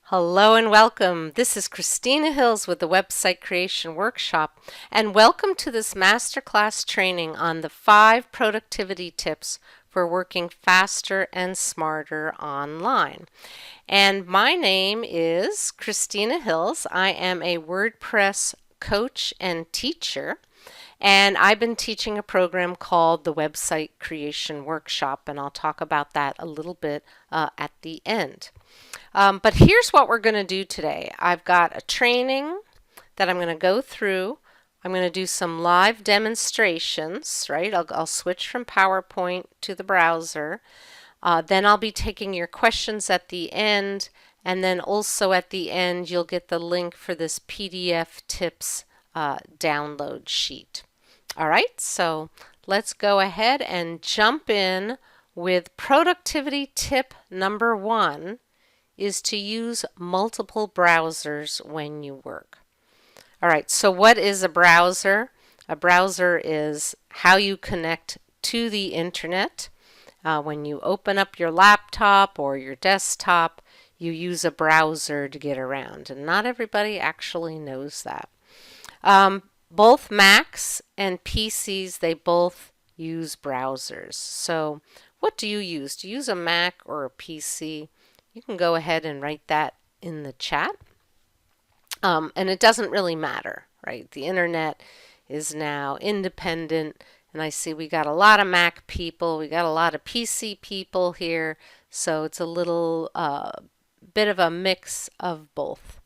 Hello and welcome. This is Christina Hills with the Website Creation Workshop, and welcome to this masterclass training on the 5 productivity tips for working faster and smarter online. And my name is Christina Hills. I am a WordPress coach and teacher, and I've been teaching a program called the Website Creation Workshop, and I'll talk about that a little bit at the end. But here's what we're going to do today. I've got a training that I'm going to go through. I'm going to do some live demonstrations, right? I'll switch from PowerPoint to the browser. Then I'll be taking your questions at the end, and then also at the end you'll get the link for this PDF tips download sheet. All right, so let's go ahead and jump in with productivity tip number 1 is to use multiple browsers when you work. All right, so what is a browser? A browser is how you connect to the internet. When you open up your laptop or your desktop, you use a browser to get around, and not everybody actually knows that. Both Macs and PCs, they both use browsers. So what do you use? Do you use a Mac or a PC? You can go ahead and write that in the chat. And it doesn't really matter, right? The internet is now independent, and I see we got a lot of Mac people, we got a lot of PC people here, so it's a little bit of a mix of both.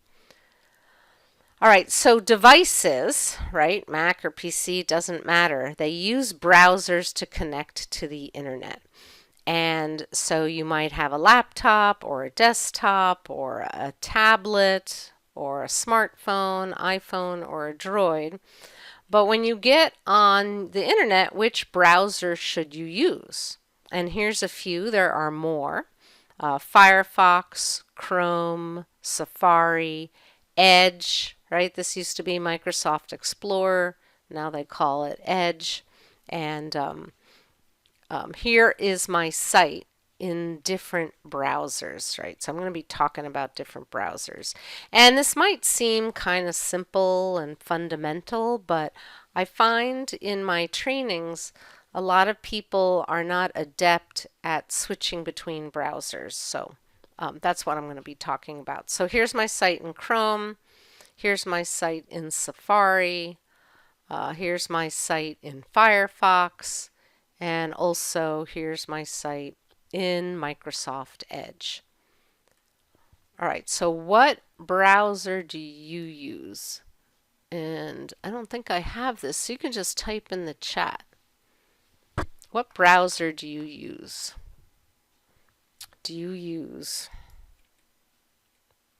All right, so devices, right? Mac or PC, doesn't matter. They use browsers to connect to the internet. And so you might have a laptop or a desktop or a tablet or a smartphone, iPhone, or a Droid. But when you get on the internet, which browser should you use? And here's a few. There are more. Firefox, Chrome, Safari, Edge, right? This used to be Microsoft Explorer. Now they call it Edge. And here is my site in different browsers, right? So I'm going to be talking about different browsers. And this might seem kind of simple and fundamental, but I find in my trainings a lot of people are not adept at switching between browsers. So that's what I'm going to be talking about. So here's my site in Chrome. Here's my site in Safari. Here's my site in Firefox. And also here's my site in Microsoft Edge. All right, so what browser do you use? And I don't think I have this, so you can just type in the chat. What browser do you use? Do you use,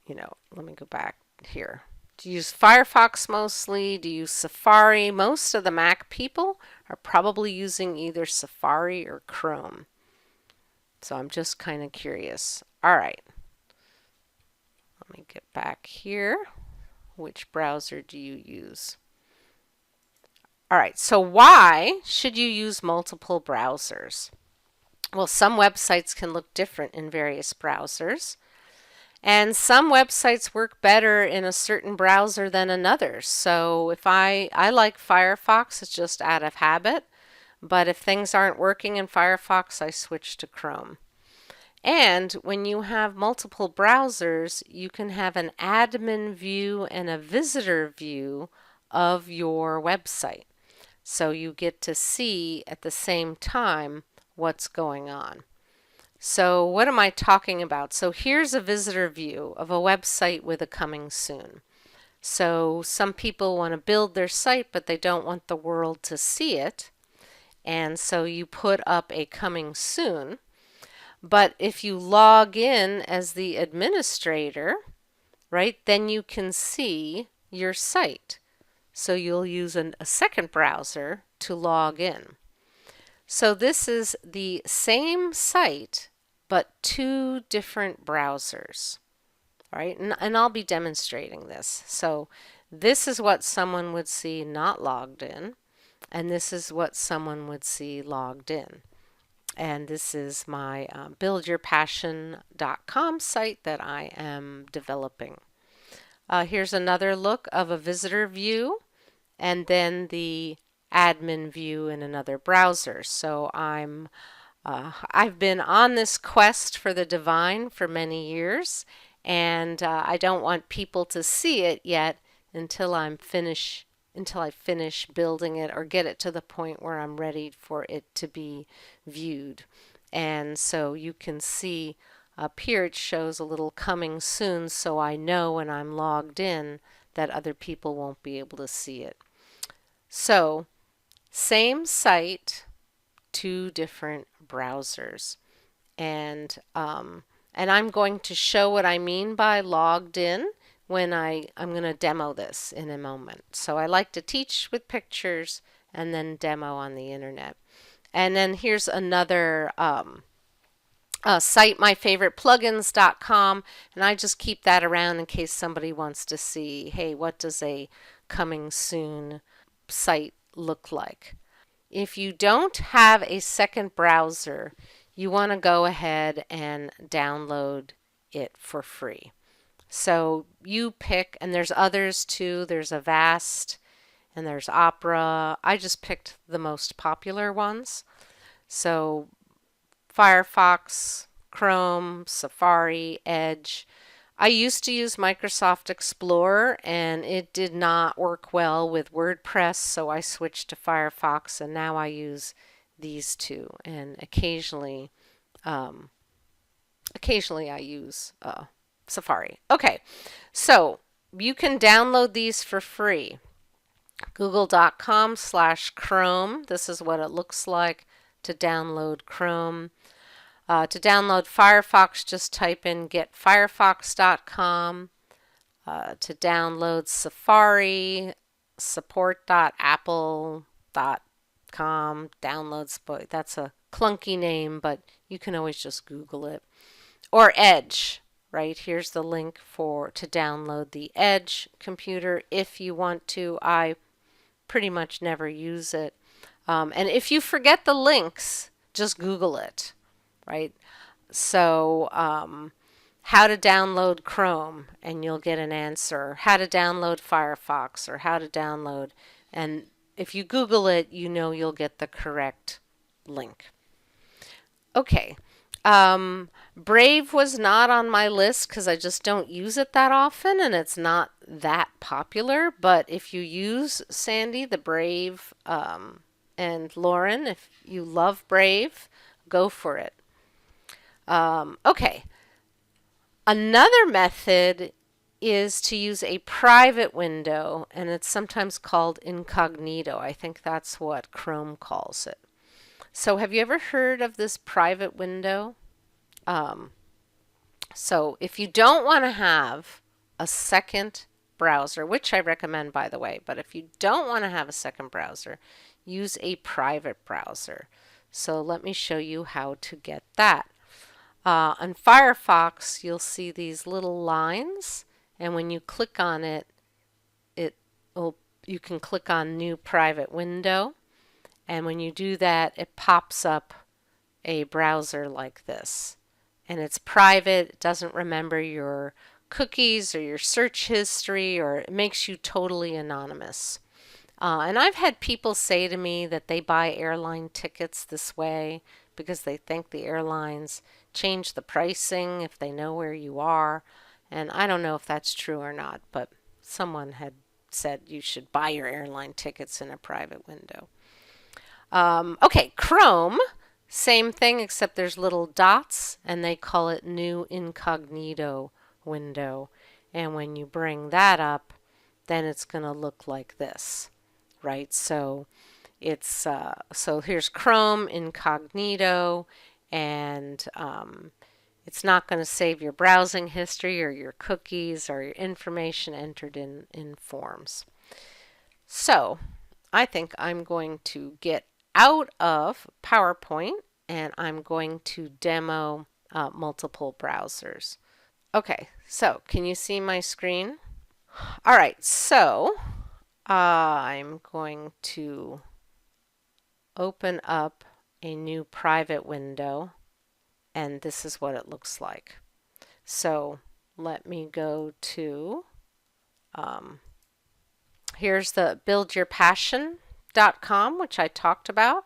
let me go back here. Do you use Firefox mostly? Do you use Safari? Most of the Mac people are probably using either Safari or Chrome. So I'm just kind of curious. All right. Let me get back here. Which browser do you use? All right, so why should you use multiple browsers? Well, some websites can look different in various browsers. And some websites work better in a certain browser than another. So if I like Firefox, it's just out of habit. But if things aren't working in Firefox, I switch to Chrome. And when you have multiple browsers, you can have an admin view and a visitor view of your website. So you get to see at the same time what's going on. So what am I talking about? So here's a visitor view of a website with a coming soon. So some people want to build their site, but they don't want the world to see it. And so you put up a coming soon. But if you log in as the administrator, right, then you can see your site. So you'll use a second browser to log in. So this is the same site, but 2 different browsers. All right, and I'll be demonstrating this. So this is what someone would see not logged in, and this is what someone would see logged in. And this is my buildyourpassion.com site that I am developing. Here's another look of a visitor view and then the admin view in another browser. So I've been on this quest for the divine for many years, and I don't want people to see it yet until I finish building it or get it to the point where I'm ready for it to be viewed. And so you can see up here it shows a little coming soon, so I know when I'm logged in that other people won't be able to see it. So same site, two different browsers, and I'm going to show what I mean by logged in when I'm going to demo this in a moment. So I like to teach with pictures and then demo on the internet. And then here's another site, myfavoriteplugins.com, and I just keep that around in case somebody wants to see, hey, what does a coming soon site look like? If you don't have a second browser, you want to go ahead and download it for free. So you pick, and there's others too. There's Avast and there's Opera. I just picked the most popular ones. So Firefox, Chrome, Safari, Edge. I used to use Microsoft Explorer and it did not work well with WordPress, so I switched to Firefox, and now I use these two, and occasionally I use Safari. Okay, so you can download these for free. Google.com/Chrome. This is what it looks like to download Chrome. To download Firefox, just type in getfirefox.com. To download Safari, support.apple.com. Downloads, that's a clunky name, but you can always just Google it. Or Edge, right? Here's the link to download the Edge computer if you want to. I pretty much never use it. And if you forget the links, just Google it. Right? So how to download Chrome, and you'll get an answer. How to download Firefox, or how to download, and if you Google it, you know you'll get the correct link. Okay. Brave was not on my list because I just don't use it that often and it's not that popular. But if you use Sandy, the Brave, and Lauren, if you love Brave, go for it. Okay. Another method is to use a private window, and it's sometimes called incognito. I think that's what Chrome calls it. So have you ever heard of this private window? So if you don't want to have a second browser, which I recommend by the way, but if you don't want to have a second browser, use a private browser. So let me show you how to get that. On Firefox, you'll see these little lines, and when you click on it, you can click on New Private Window, and when you do that, it pops up a browser like this. And it's private, it doesn't remember your cookies or your search history, or it makes you totally anonymous. And I've had people say to me that they buy airline tickets this way because they think the airlines change the pricing if they know where you are. And I don't know if that's true or not, but someone had said you should buy your airline tickets in a private window. Okay, Chrome, same thing except there's little dots and they call it New Incognito Window. And when you bring that up, then it's going to look like this, right? So it's so here's Chrome Incognito, and it's not going to save your browsing history or your cookies or your information entered in forms. So I think I'm going to get out of PowerPoint and I'm going to demo multiple browsers. Okay, so can you see my screen? All right, so I'm going to open up a new private window, and this is what it looks like. So let me go to, here's the buildyourpassion.com, which I talked about.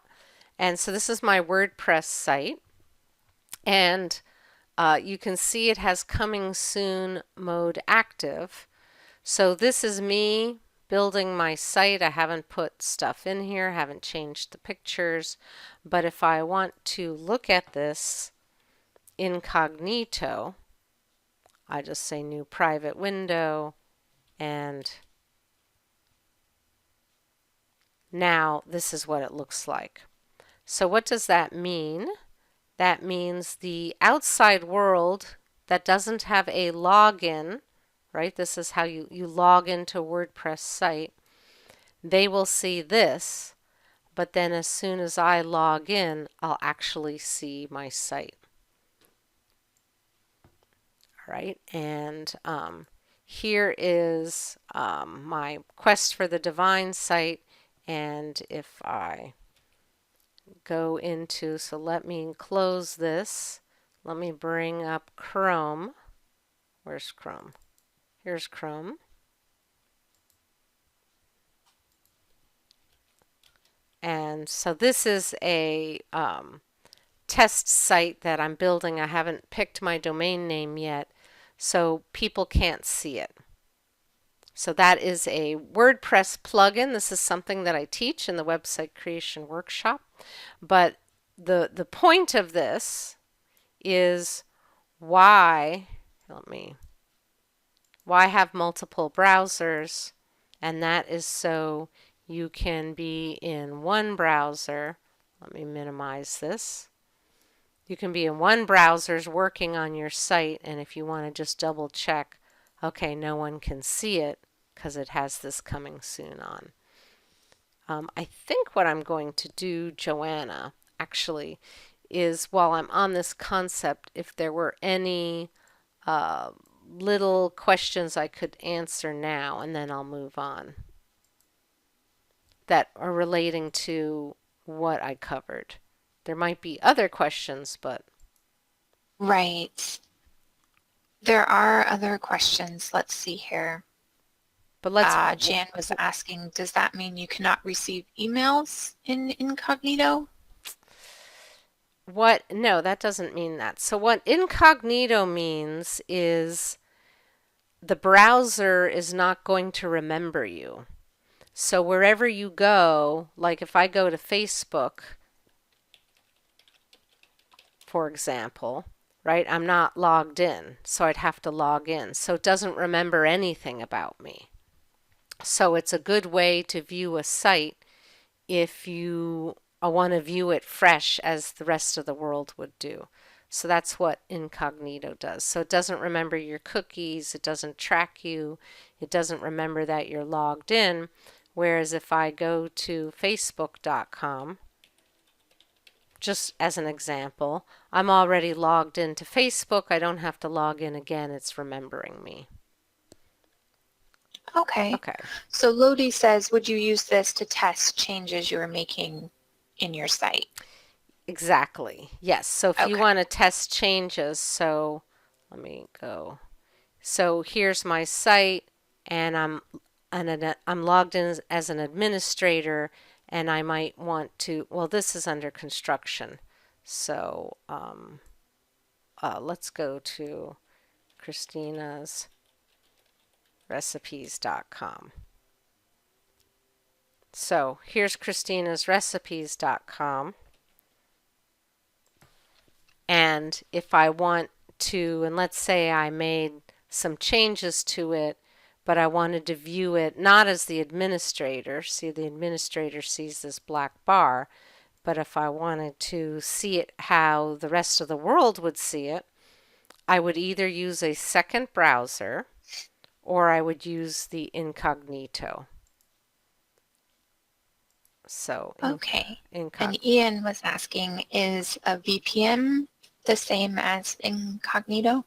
And so this is my WordPress site. And you can see it has coming soon mode active. So this is me building my site. I haven't put stuff in here, haven't changed the pictures. But if I want to look at this incognito, I just say new private window, and now this is what it looks like. So what does that mean? That means the outside world that doesn't have a login, right? This is how you log into a WordPress site. They will see this, but then as soon as I log in, I'll actually see my site. All right, and here is my Quest for the Divine site, and if I go into, so let me close this, let me bring up Chrome. Where's Chrome? Here's Chrome. And so this is a test site that I'm building. I haven't picked my domain name yet, so people can't see it. So that is a WordPress plugin. This is something that I teach in the website creation workshop. But the point of this is why have multiple browsers, and that is so you can be in one browser. Let me minimize this. You can be in one browser working on your site, and if you want to just double check, okay, no one can see it because it has this coming soon on. I think what I'm going to do, Joanna, actually, is while I'm on this concept, if there were any little questions I could answer now, and then I'll move on, that are relating to what I covered. There might be other questions, but... Right. There are other questions. Let's see here. But let's... Jan was asking, does that mean you cannot receive emails in incognito? No, that doesn't mean that. So what incognito means is the browser is not going to remember you. So wherever you go, like if I go to Facebook, for example, right, I'm not logged in, so I'd have to log in. So it doesn't remember anything about me. So it's a good way to view a site if you want to view it fresh as the rest of the world would do. So that's what incognito does. So it doesn't remember your cookies, it doesn't track you, it doesn't remember that you're logged in. Whereas if I go to facebook.com, just as an example, I'm already logged into Facebook. I don't have to log in again. It's remembering me. Okay. Okay. So Lodi says, would you use this to test changes you're making in your site? Exactly. Yes. So if you want to test changes, so let me go. So here's my site, and I'm logged in as an administrator, and I might want to, well, this is under construction. So let's go to Christina's recipes.com. So here's Christina's recipes.com. And if I want to, and let's say I made some changes to it, but I wanted to view it not as the administrator, see, the administrator sees this black bar, but if I wanted to see it how the rest of the world would see it, I would either use a second browser or I would use the incognito. So okay. And Ian was asking, is a VPN the same as incognito?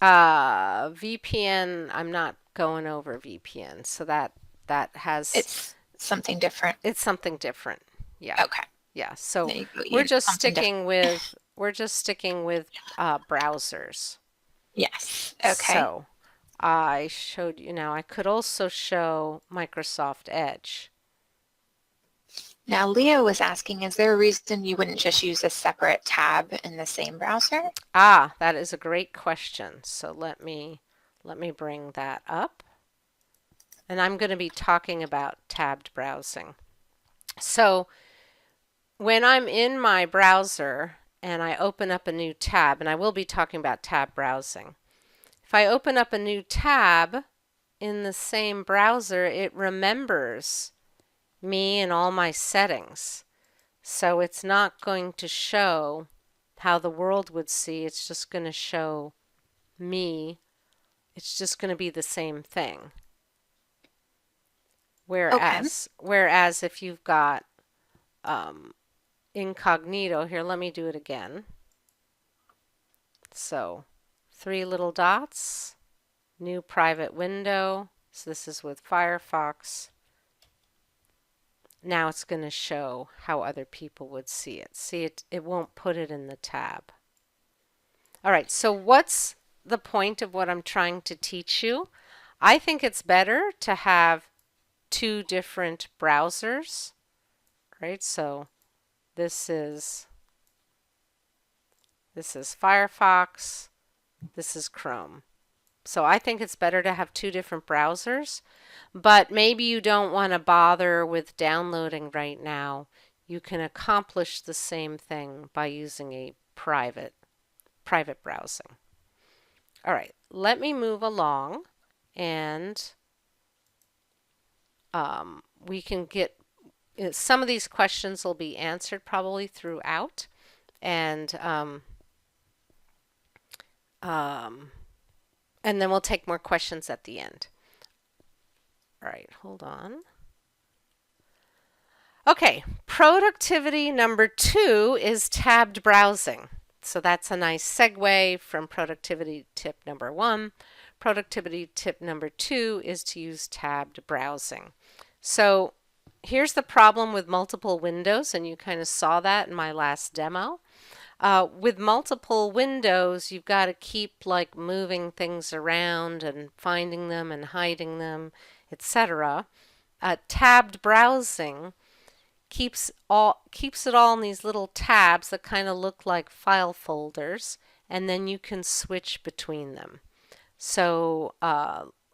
VPN, I'm not going over VPN, so that has... It's something different. It's something different. Yeah. Okay. Yeah, so There you go. we're You just something different. sticking with browsers. Yes. Okay. So I showed you. Now I could also show Microsoft Edge. Now, Leo was asking, is there a reason you wouldn't just use a separate tab in the same browser? Ah, that is a great question. So let me bring that up. And I'm going to be talking about tabbed browsing. So when I'm in my browser and I open up a new tab, and I will be talking about tab browsing. If I open up a new tab in the same browser, it remembers me and all my settings. So it's not going to show how the world would see. It's just going to show me. It's just going to be the same thing. Okay. Whereas if you've got incognito, here, let me do it again. So 3 little dots, new private window. So this is with Firefox. Now it's going to show how other people would see it. See, it won't put it in the tab. All right, so what's the point of what I'm trying to teach you? I think it's better to have 2 different browsers, right? So this is Firefox, this is Chrome. So I think it's better to have 2 different browsers, but maybe you don't want to bother with downloading right now. You can accomplish the same thing by using a private browsing. All right, let me move along, and we can get some of these questions will be answered probably throughout, and then we'll take more questions at the end. All right, hold on. Okay, productivity number 2 is tabbed browsing. So that's a nice segue from productivity tip number 1. Productivity tip number 2 is to use tabbed browsing. So here's the problem with multiple windows, and you kind of saw that in my last demo. With multiple windows, you've got to keep like moving things around and finding them and hiding them, etc. Tabbed browsing keeps it all in these little tabs that kind of look like file folders, and then you can switch between them. So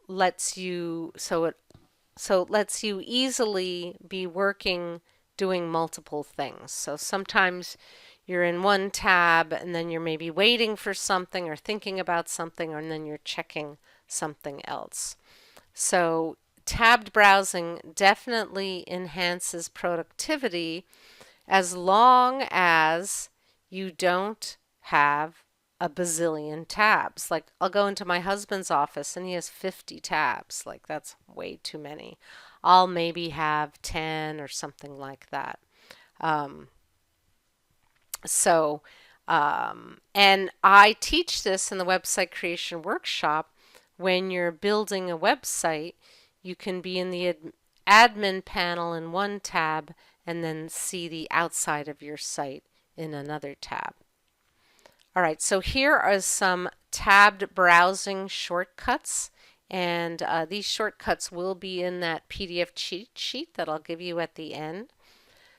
lets you easily be working doing multiple things. So sometimes you're in one tab and then you're maybe waiting for something or thinking about something, and then you're checking something else. So tabbed browsing definitely enhances productivity as long as you don't have a bazillion tabs. Like I'll go into my husband's office and he has 50 tabs. Like that's way too many. I'll maybe have 10 or something like that. And I teach this in the website creation workshop. When you're building a website, you can be in the admin panel in one tab and then see the outside of your site in another tab. All right, so here are some tabbed browsing shortcuts, and these shortcuts will be in that PDF cheat sheet that I'll give you at the end.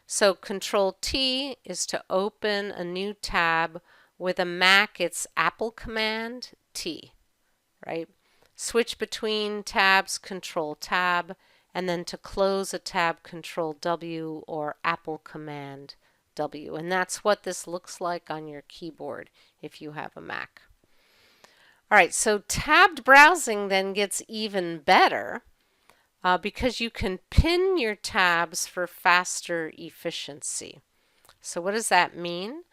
So Control T is to open a new tab. With a Mac, it's Apple Command T, right? Switch between tabs, Control Tab, and then to close a tab, Control W or Apple Command W. And that's what this looks like on your keyboard if you have a Mac. All right, so tabbed browsing then gets even better because you can pin your tabs for faster efficiency. So what does that mean?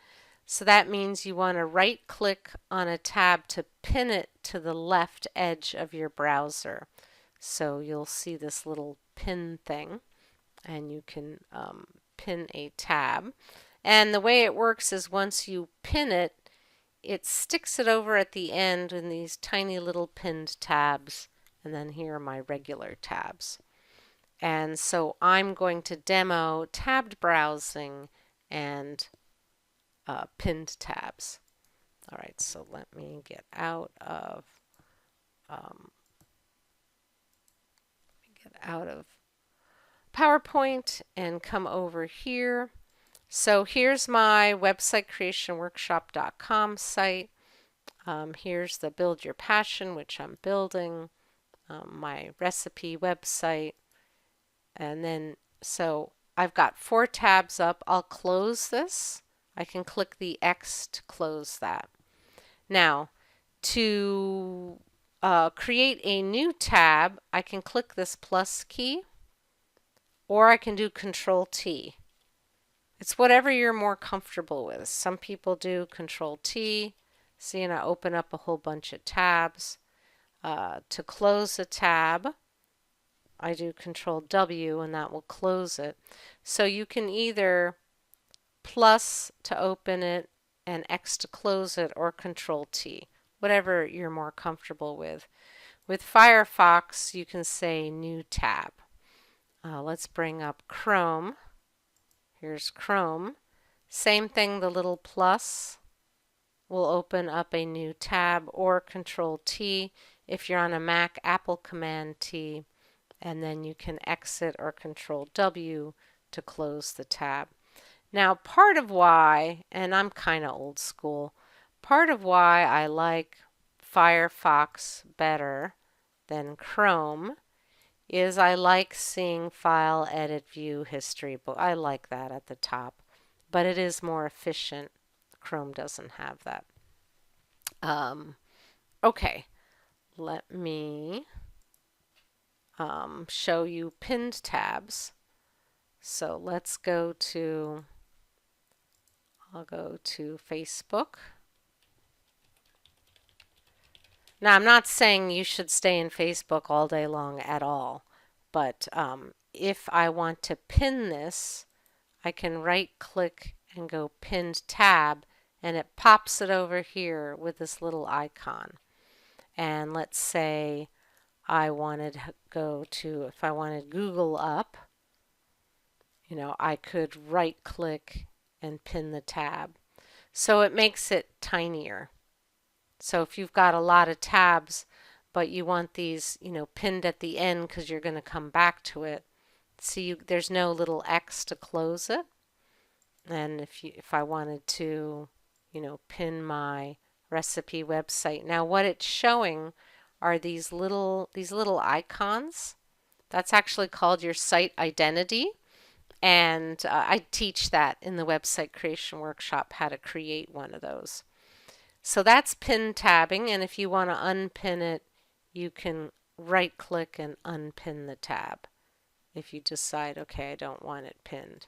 So that means you want to right-click on a tab to pin it to the left edge of your browser. So you'll see this little pin thing, and you can pin a tab. And the way it works is once you pin it, it sticks it over at the end in these tiny little pinned tabs, and then here are my regular tabs. And so I'm going to demo tabbed browsing, and pinned tabs. All right, so let me get out of PowerPoint and come over here. So here's my website creationworkshop.com site. Here's the Build Your Passion, which I'm building, my recipe website. And then, so I've got 4 tabs up. I'll close this. I can click the X to close that. Now, to create a new tab, I can click this plus key, or I can do Control T. It's whatever you're more comfortable with. Some people do Control T. See, and I open up a whole bunch of tabs. To close a tab, I do Control W and that will close it. So you can either plus to open it and X to close it, or Control T, whatever you're more comfortable with. With Firefox, you can say New Tab. Let's bring up Chrome. Here's Chrome. Same thing, the little plus will open up a new tab, or Control T. If you're on a Mac, Apple Command T, and then you can exit, or Control W to close the tab. Now, part of why, and I'm kind of old school, part of why I like Firefox better than Chrome is I like seeing File, Edit, View, History. But I like that at the top, but it is more efficient. Chrome doesn't have that. Okay, let me show you pinned tabs. So let's go to, I'll go to Facebook. Now, I'm not saying you should stay in Facebook all day long at all, but if I want to pin this, I can right-click and go Pinned Tab, and it pops it over here with this little icon. And let's say I wanted to go to, if I wanted Google up, you know, I could right-click and pin the tab. So it makes it tinier. So if you've got a lot of tabs, but you want these, you know, pinned at the end because you're going to come back to it, see, there's no little X to close it. And if I wanted to, you know, pin my recipe website, now what it's showing are these little icons. That's actually called your site identity. And I teach that in the website creation workshop, how to create one of those. So that's pin tabbing, and if you want to unpin it, you can right click and unpin the tab if you decide, okay, I don't want it pinned.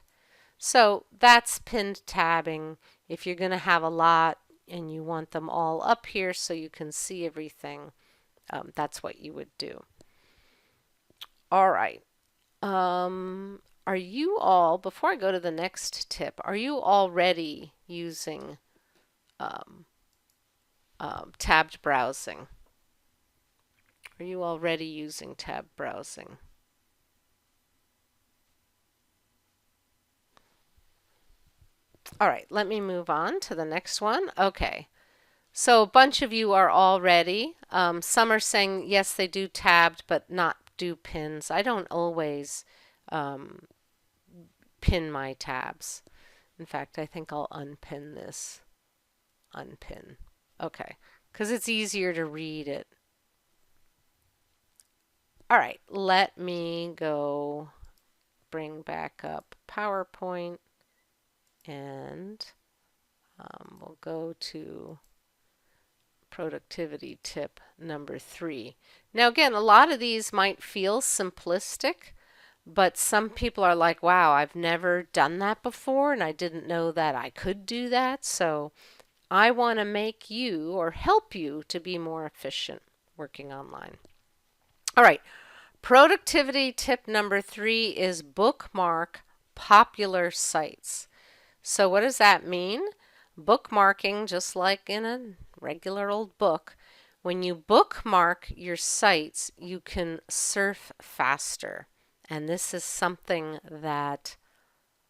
So that's pinned tabbing. If you're going to have a lot and you want them all up here so you can see everything, that's what you would do. All right. Are you all, before I go to the next tip, are you already using tabbed browsing? Are you already using tabbed browsing? All right, let me move on to the next one. Okay, so a bunch of you are already. Some are saying, yes, they do tabbed, but not do pins. I don't always pin my tabs. In fact, I think I'll unpin this. Unpin. Okay, because it's easier to read it. All right, let me go bring back up PowerPoint, and we'll go to productivity tip number 3. Now again, a lot of these might feel simplistic, but some people are like, wow, I've never done that before and I didn't know that I could do that. So I want to make you or help you to be more efficient working online. All right, productivity tip number 3 is bookmark popular sites. So what does that mean? Bookmarking, just like in a regular old book, when you bookmark your sites, you can surf faster. And this is something that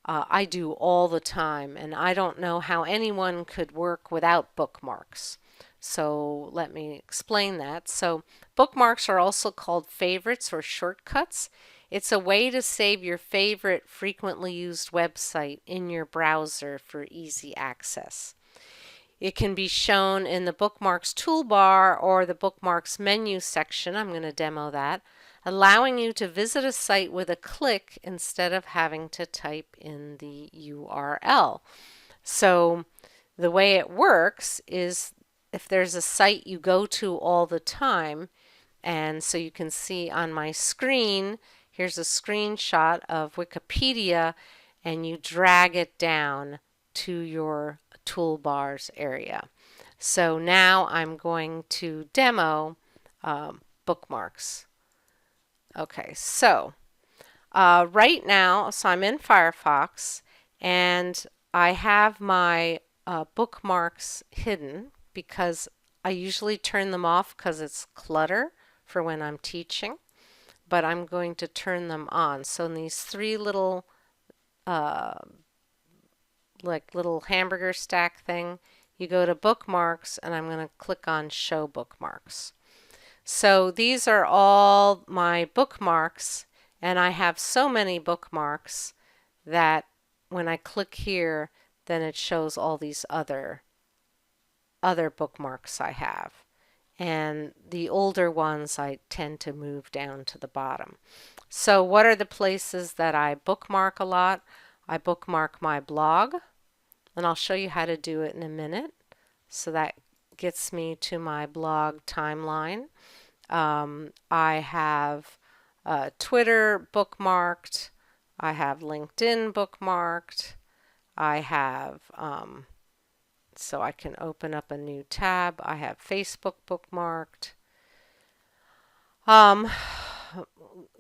I do all the time, and I don't know how anyone could work without bookmarks. So let me explain that. So bookmarks are also called favorites or shortcuts. It's a way to save your favorite frequently used website in your browser for easy access. It can be shown in the bookmarks toolbar or the bookmarks menu section. I'm going to demo that, allowing you to visit a site with a click instead of having to type in the URL. So the way it works is if there's a site you go to all the time, and so you can see on my screen, here's a screenshot of Wikipedia, and you drag it down to your toolbars area. So now I'm going to demo bookmarks. Okay, so right now, so I'm in Firefox, and I have my bookmarks hidden because I usually turn them off because it's clutter for when I'm teaching, but I'm going to turn them on. So in these three little like little hamburger stack thing, you go to bookmarks, and I'm going to click on show bookmarks. So these are all my bookmarks, and I have so many bookmarks that when I click here, then it shows all these other bookmarks I have. And the older ones I tend to move down to the bottom. So what are the places that I bookmark a lot? I bookmark my blog, and I'll show you how to do it in a minute. So that gets me to my blog timeline. I have Twitter bookmarked. I have LinkedIn bookmarked. I have, so I can open up a new tab. I have Facebook bookmarked.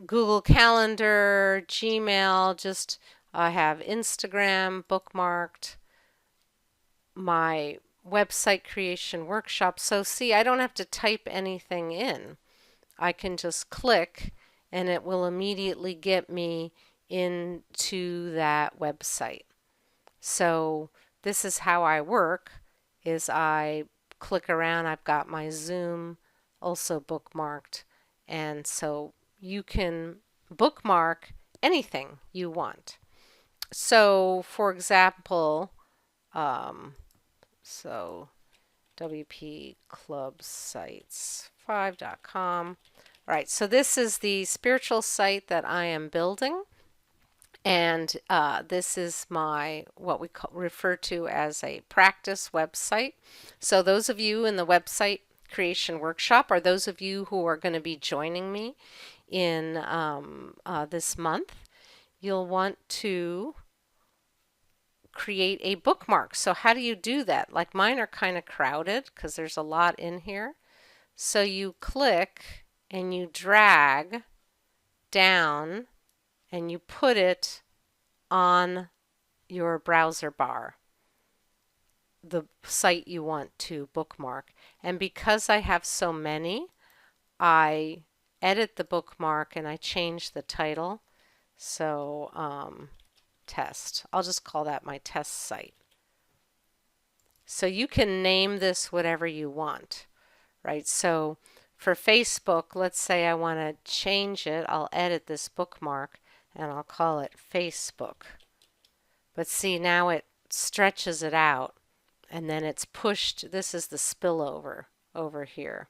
Google Calendar, Gmail, just I have Instagram bookmarked. My website creation workshop. So see, I don't have to type anything in. I can just click and it will immediately get me into that website. So this is how I work, is I click around. I've got my Zoom also bookmarked, and so you can bookmark anything you want. So for example, so WP Club Sites 5.com. All right, so this is the spiritual site that I am building, and this is my what we refer to as a practice website. So those of you in the website creation workshop are those of you who are going to be joining me in this month. You'll want to create a bookmark. So how do you do that? Like mine are kind of crowded because there's a lot in here. So you click and you drag down and you put it on your browser bar, the site you want to bookmark. And because I have so many, I edit the bookmark and I change the title. So test. I'll just call that my test site. So you can name this whatever you want, right? So for Facebook, let's say I want to change it. I'll edit this bookmark and I'll call it Facebook. But see, now it stretches it out and then it's pushed. This is the spillover over here.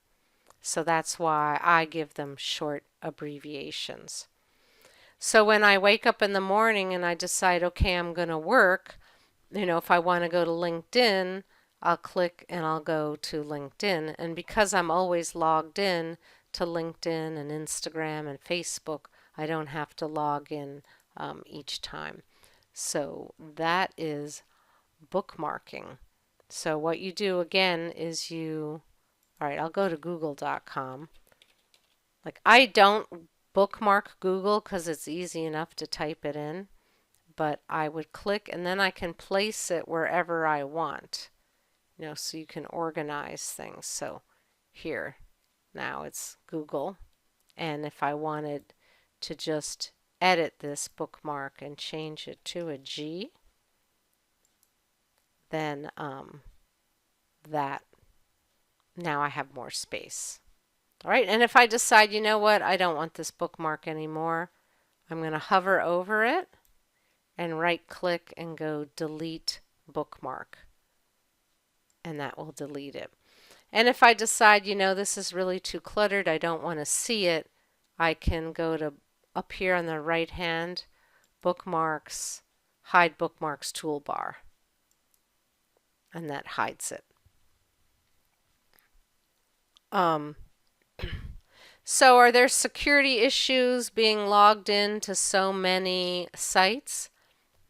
So that's why I give them short abbreviations. So when I wake up in the morning and I decide, okay, I'm going to work, if I want to go to LinkedIn, I'll click and I'll go to LinkedIn. And because I'm always logged in to LinkedIn and Instagram and Facebook, I don't have to log in each time. So that is bookmarking. So what you do again is all right, I'll go to google.com. Like I don't bookmark Google because it's easy enough to type it in, but I would click and then I can place it wherever I want, so you can organize things. So here, now it's Google, and if I wanted to just edit this bookmark and change it to a G, then that now I have more space. All right, and if I decide, you know what, I don't want this bookmark anymore, I'm going to hover over it and right click and go delete bookmark, and that will delete it. And if I decide, you know, this is really too cluttered, I don't want to see it, I can go to up here on the right hand, bookmarks, hide bookmarks toolbar, and that hides it. So are there security issues being logged in to so many sites?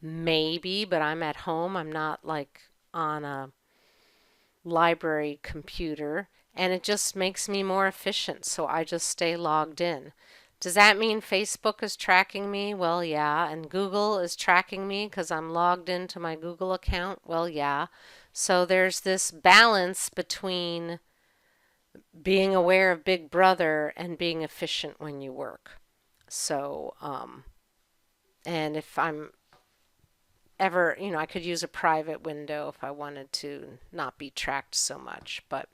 Maybe, but I'm at home. I'm not like on a library computer, and it just makes me more efficient, so I just stay logged in. Does that mean Facebook is tracking me? Well, yeah. And Google is tracking me because I'm logged into my Google account? Well, yeah. So there's this balance between being aware of Big Brother and being efficient when you work. So, and if I'm ever, you know, I could use a private window if I wanted to not be tracked so much. But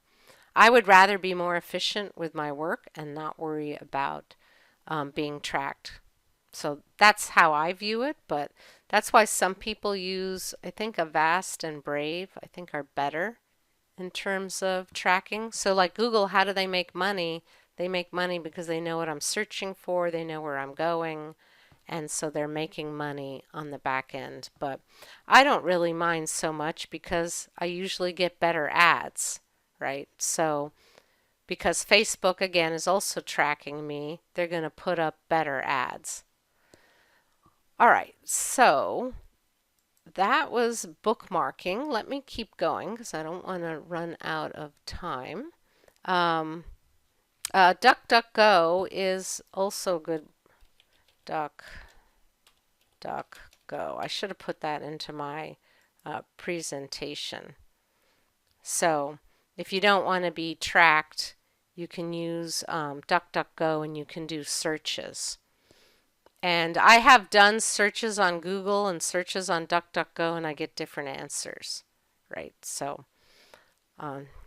I would rather be more efficient with my work and not worry about being tracked. So that's how I view it, but that's why some people use, I think, Avast and Brave, I think are better in terms of tracking. So like Google, how do they make money? They make money because they know what I'm searching for, they know where I'm going, and so they're making money on the back end. But I don't really mind so much because I usually get better ads, right? So because Facebook, again, is also tracking me, they're going to put up better ads. All right, so that was bookmarking. Let me keep going because I don't want to run out of time. DuckDuckGo is also good. DuckDuckGo. I should have put that into my presentation. So if you don't want to be tracked, you can use DuckDuckGo and you can do searches. And I have done searches on Google and searches on DuckDuckGo, and I get different answers, right? So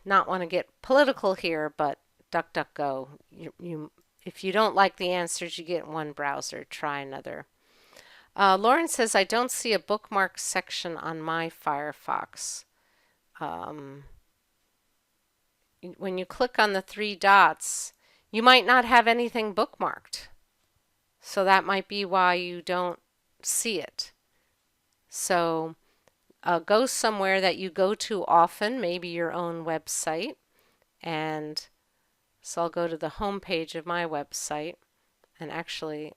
not want to get political here, but DuckDuckGo, if you don't like the answers you get in one browser, try another. Lauren says, I don't see a bookmark section on my Firefox. When you click on the three dots, you might not have anything bookmarked. So that might be why you don't see it. So go somewhere that you go to often, maybe your own website. And so I'll go to the home page of my website. And actually,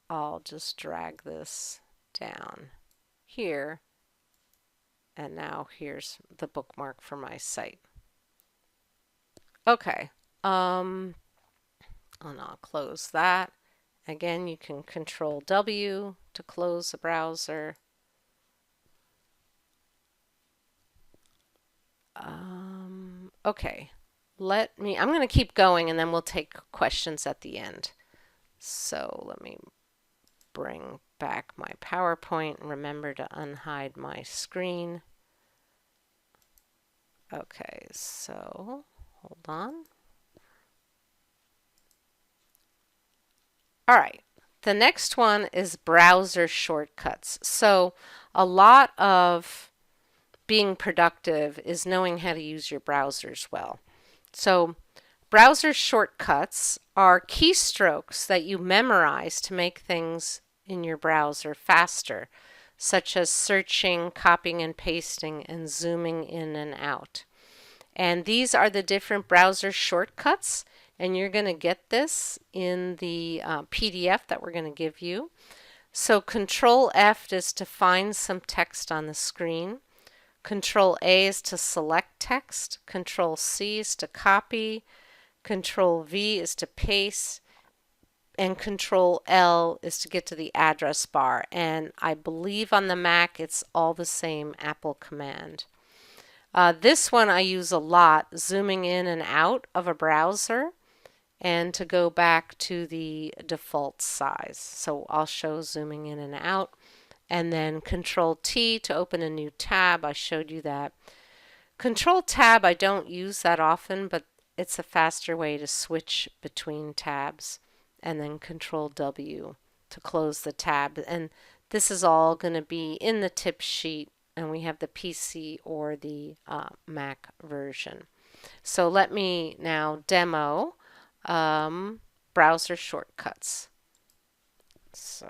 I'll just drag this down here. And now here's the bookmark for my site. Okay. And I'll close that. Again, you can Control W to close the browser. Okay, I'm going to keep going and then we'll take questions at the end. So let me bring back my PowerPoint and remember to unhide my screen. Okay, so hold on. All right, the next one is browser shortcuts. So a lot of being productive is knowing how to use your browsers well. So browser shortcuts are keystrokes that you memorize to make things in your browser faster, such as searching, copying and pasting, and zooming in and out. And these are the different browser shortcuts. And you're going to get this in the PDF that we're going to give you. So Control F is to find some text on the screen. Control A is to select text. Control C is to copy. Control V is to paste. And Control L is to get to the address bar. And I believe on the Mac it's all the same Apple command. This one I use a lot, zooming in and out of a browser. and to go back to the default size. So I'll show zooming in and out, and then Control T to open a new tab. I showed you that. Control Tab I don't use that often, but it's a faster way to switch between tabs, and then Control W to close the tab. And this is all going to be in the tip sheet, and we have the PC or the Mac version. So let me now demo browser shortcuts. So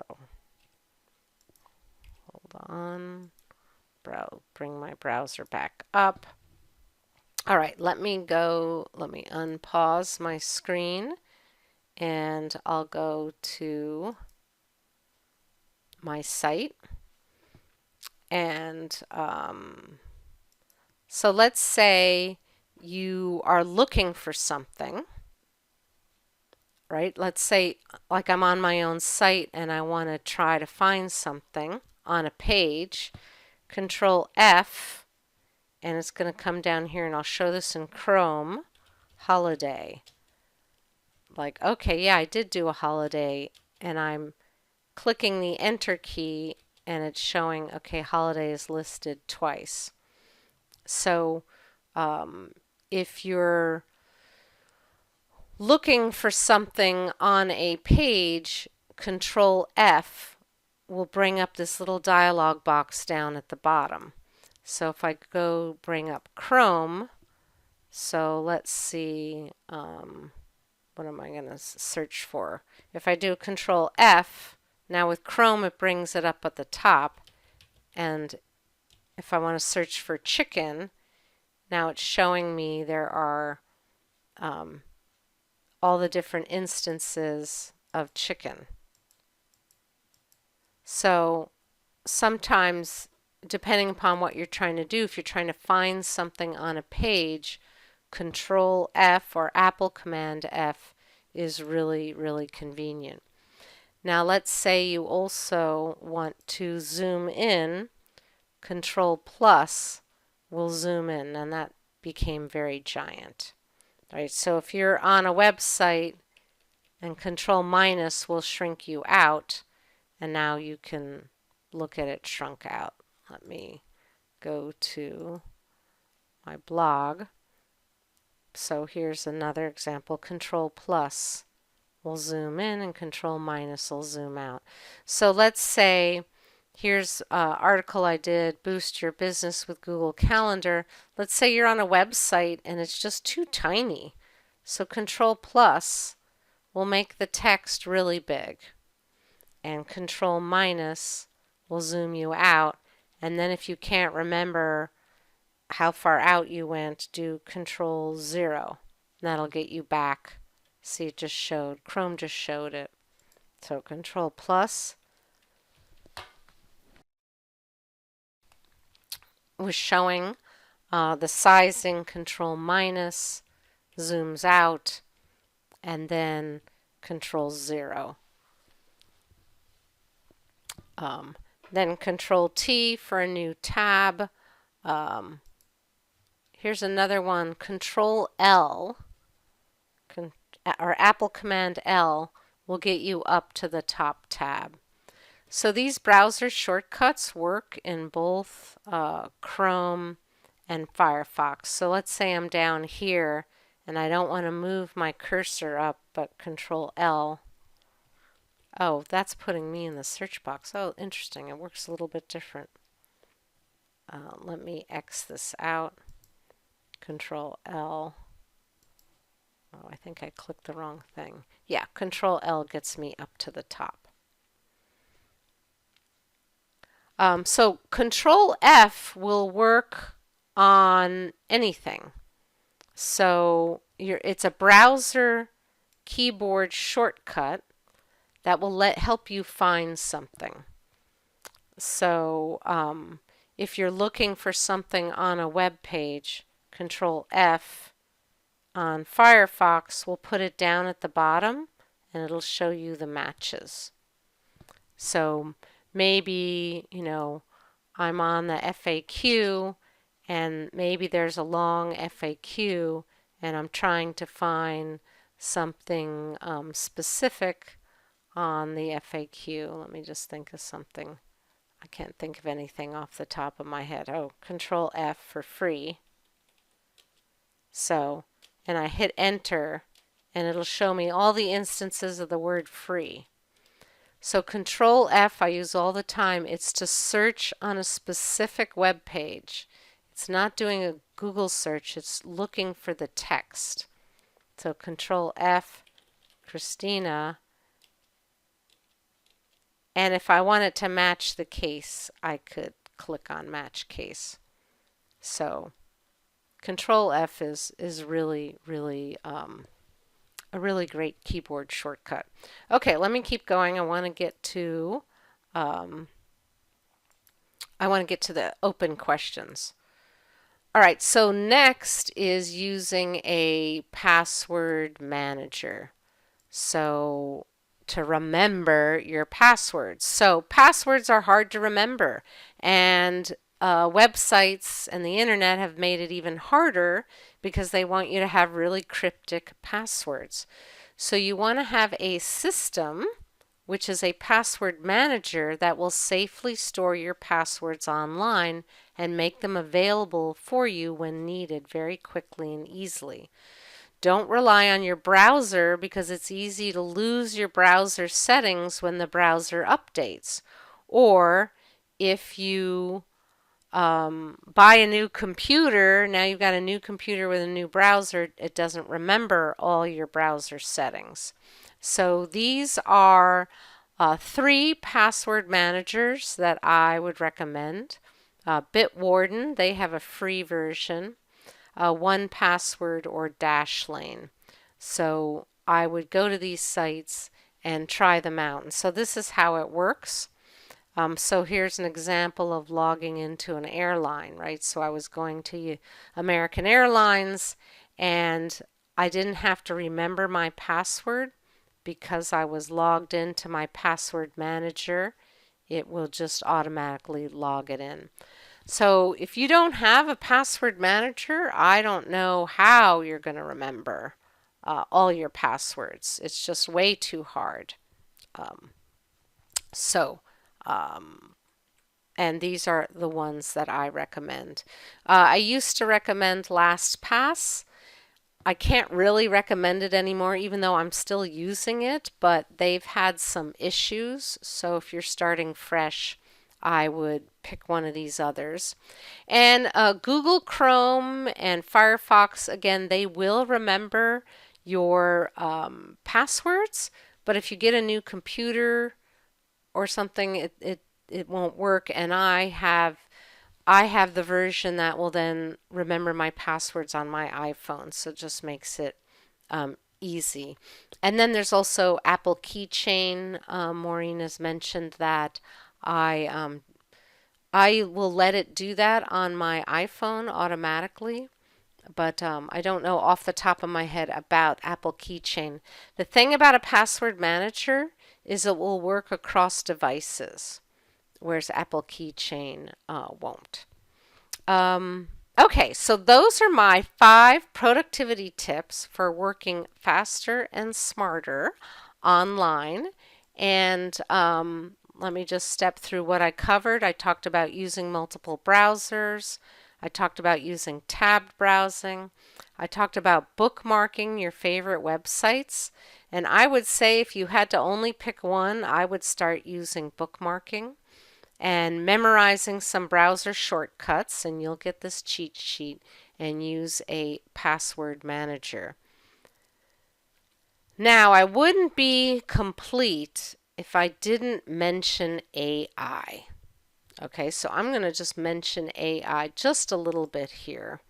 hold on, bring my browser back up. All right, let me unpause my screen, and I'll go to my site. And so let's say you are looking for something, right? Let's say like I'm on my own site and I want to try to find something on a page. Control F, and it's going to come down here, and I'll show this in Chrome, holiday. Like, okay, yeah, I did do a holiday, and I'm clicking the enter key, and it's showing, okay, holiday is listed twice. So if you're looking for something on a page, Control F will bring up this little dialog box down at the bottom. So if I go bring up Chrome, so let's see, what am I going to search for? If I do Control F, now with Chrome it brings it up at the top, and if I want to search for chicken, now it's showing me there are all the different instances of chicken. So sometimes, depending upon what you're trying to do, if you're trying to find something on a page, Control F or Apple Command F is really, really convenient. Now let's say you also want to zoom in, Control plus will zoom in, and that became very giant. All right, so if you're on a website, and Control minus will shrink you out, and now you can look at it shrunk out. Let me go to my blog. So here's another example. Control plus will zoom in, and Control minus will zoom out. So let's say here's an article I did, Boost Your Business with Google Calendar. Let's say you're on a website and it's just too tiny. So Control plus will make the text really big, and Control minus will zoom you out. And then if you can't remember how far out you went, do Control 0. That'll get you back. See, it just showed, Chrome just showed it. So Control plus was showing the sizing, Control minus zooms out, and then Control 0. Then Control T for a new tab. Here's another one, Control L, or Apple Command L will get you up to the top tab. So these browser shortcuts work in both Chrome and Firefox. So let's say I'm down here and I don't want to move my cursor up, but Control L. Oh, that's putting me in the search box. Oh, interesting. It works a little bit different. Let me X this out. Control L. Oh, I think I clicked the wrong thing. Yeah, Control L gets me up to the top. So Control F will work on anything. So it's a browser keyboard shortcut that will help you find something. So if you're looking for something on a web page, Control F on Firefox will put it down at the bottom, and it'll show you the matches. So maybe, you know, I'm on the FAQ, and maybe there's a long FAQ, and I'm trying to find something specific on the FAQ. Let me just think of something. I can't think of anything off the top of my head. Oh, Control F for free. So, and I hit enter and it'll show me all the instances of the word free. So Control F I use all the time. It's to search on a specific web page. It's not doing a Google search, it's looking for the text. So Control F, Christina, and if I wanted to match the case, I could click on Match Case. So Control F is really, really a really great keyboard shortcut. Okay, let me keep going. I want to get to the open questions. All right, so next is using a password manager. So to remember your passwords. So passwords are hard to remember, and websites and the internet have made it even harder because they want you to have really cryptic passwords. So you want to have a system, which is a password manager, that will safely store your passwords online and make them available for you when needed very quickly and easily. Don't rely on your browser because it's easy to lose your browser settings when the browser updates. Or if you buy a new computer, now you've got a new computer with a new browser, it doesn't remember all your browser settings. So these are 3 password managers that I would recommend. Bitwarden, they have a free version. 1Password or Dashlane. So I would go to these sites and try them out. And so this is how it works. So here's an example of logging into an airline, right? So I was going to American Airlines and I didn't have to remember my password because I was logged into my password manager. It will just automatically log it in. So if you don't have a password manager, I don't know how you're going to remember all your passwords. It's just way too hard. And these are the ones that I recommend. I used to recommend LastPass. I can't really recommend it anymore, even though I'm still using it, but they've had some issues. So if you're starting fresh, I would pick one of these others. And Google Chrome and Firefox, again, they will remember your passwords, but if you get a new computer or something, it won't work. And I have the version that will then remember my passwords on my iPhone, so it just makes it easy. And then there's also Apple Keychain. Maureen has mentioned that. I will let it do that on my iPhone automatically, but I don't know off the top of my head about Apple Keychain. The thing about a password manager is it will work across devices, whereas Apple Keychain won't. Okay, so those are my 5 productivity tips for working faster and smarter online. And let me just step through what I covered. I talked about using multiple browsers. I talked about using tabbed browsing. I talked about bookmarking your favorite websites. And I would say if you had to only pick one, I would start using bookmarking and memorizing some browser shortcuts, and you'll get this cheat sheet, and use a password manager. Now, I wouldn't be complete if I didn't mention AI. Okay, so I'm going to just mention AI just a little bit here.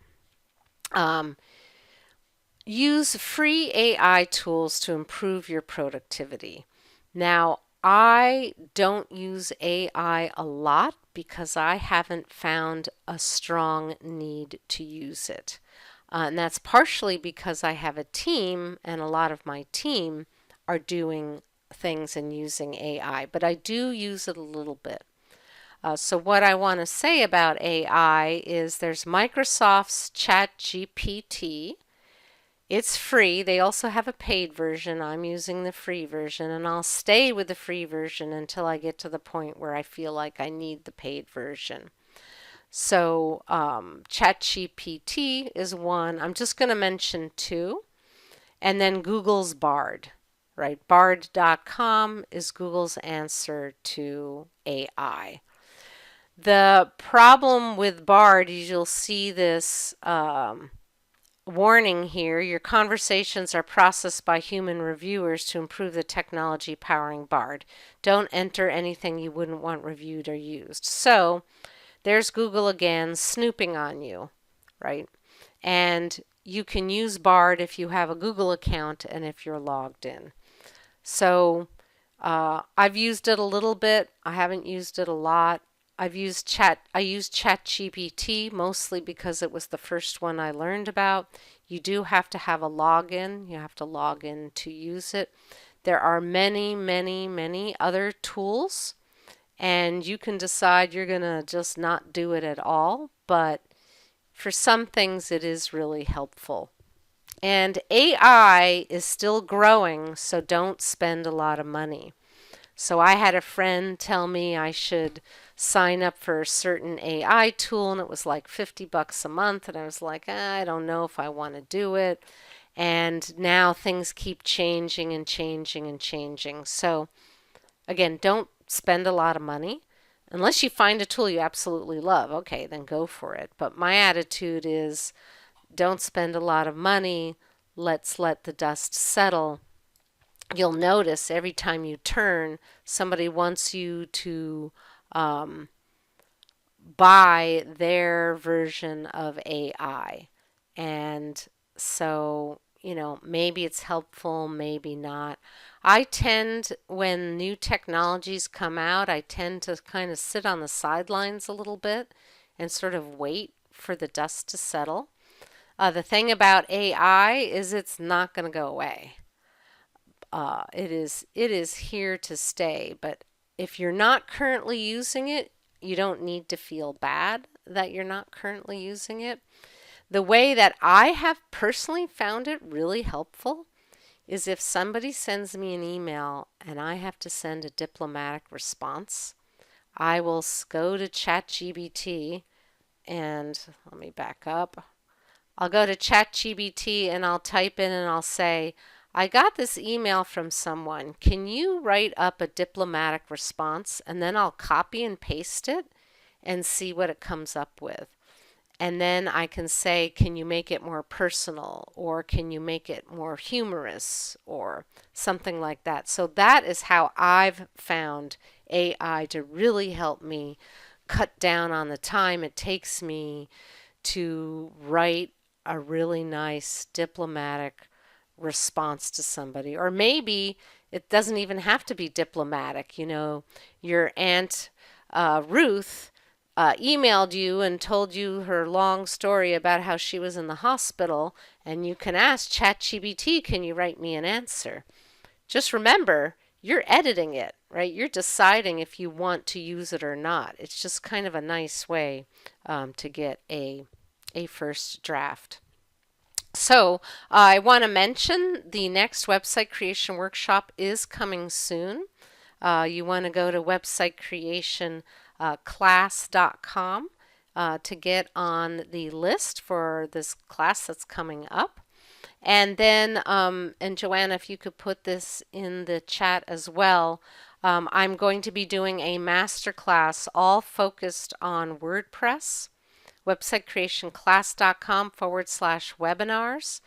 Use free AI tools to improve your productivity. Now, I don't use AI a lot because I haven't found a strong need to use it. And that's partially because I have a team, and a lot of my team are doing things and using AI, but I do use it a little bit. So what I want to say about AI is there's Microsoft's ChatGPT, It's free. They also have a paid version. I'm using the free version, and I'll stay with the free version until I get to the point where I feel like I need the paid version. So ChatGPT is one. I'm just going to mention two. And then Google's Bard, right? Bard.com is Google's answer to AI. The problem with Bard is you'll see this warning here. Your conversations are processed by human reviewers to improve the technology powering Bard. Don't enter anything you wouldn't want reviewed or used. So there's Google again snooping on you, right? And you can use Bard if you have a Google account and if you're logged in. So I've used it a little bit. I haven't used it a lot. I used ChatGPT mostly because it was the first one I learned about. You do have to have a login. You have to log in to use it. There are many, many, many other tools, and you can decide you're going to just not do it at all, but for some things it is really helpful. And AI is still growing, so don't spend a lot of money. So I had a friend tell me I should sign up for a certain AI tool, and it was like $50 a month, and I was like, I don't know if I want to do it. And now things keep changing and changing and changing. So again, don't spend a lot of money. Unless you find a tool you absolutely love, okay, then go for it. But my attitude is don't spend a lot of money. Let's let the dust settle. You'll notice every time you turn, somebody wants you to buy their version of AI. And so, maybe it's helpful, maybe not. I tend, when new technologies come out, I tend to kind of sit on the sidelines a little bit and sort of wait for the dust to settle. The thing about AI is it's not going to go away. It is here to stay, but if you're not currently using it, you don't need to feel bad that you're not currently using it. The way that I have personally found it really helpful is if somebody sends me an email and I have to send a diplomatic response, I will go to ChatGPT and let me back up. I'll go to ChatGPT and I'll type in and I'll say, I got this email from someone. Can you write up a diplomatic response? And then I'll copy and paste it and see what it comes up with. And then I can say, can you make it more personal, or can you make it more humorous, or something like that. So that is how I've found AI to really help me cut down on the time it takes me to write a really nice diplomatic response to somebody. Or maybe it doesn't even have to be diplomatic. Your Aunt Ruth emailed you and told you her long story about how she was in the hospital, and you can ask ChatGPT, can you write me an answer? Just remember, you're editing it, right? You're deciding if you want to use it or not. It's just kind of a nice way to get a first draft. So I want to mention the next website creation workshop is coming soon. You want to go to websitecreationclass.com to get on the list for this class that's coming up. And then, and Joanna, if you could put this in the chat as well, I'm going to be doing a master class all focused on WordPress. websitecreationclass.com/webinars.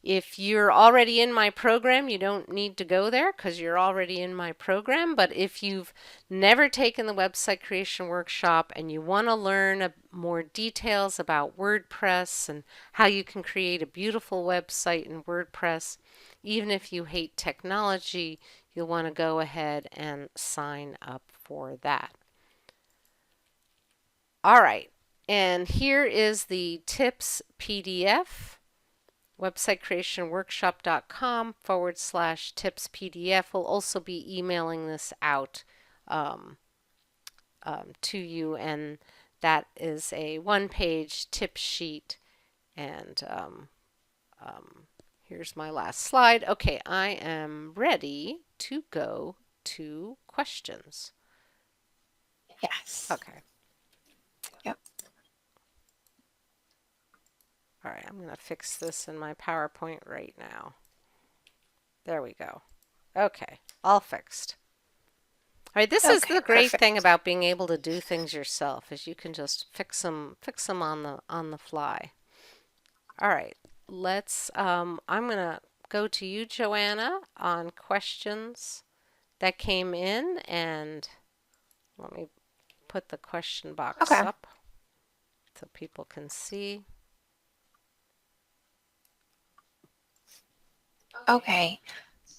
If you're already in my program, you don't need to go there because you're already in my program. But if you've never taken the website creation workshop and you want to learn more details about WordPress and how you can create a beautiful website in WordPress, even if you hate technology, you'll want to go ahead and sign up for that. All right. And here is the tips PDF, websitecreationworkshop.com/tips PDF. We'll also be emailing this out to you, and that is a one-page tip sheet. And Here's my last slide. Okay, I am ready to go to questions. Yes. Okay. Yep. All right, I'm going to fix this in my PowerPoint right now. There we go. Okay, all fixed. All right, this is Okay, the great perfect. thing about being able to do things yourself is you can just fix them on the fly. All right, I'm going to go to you, Joanna, on questions that came in, and let me put the question box Okay. up so people can see. Okay.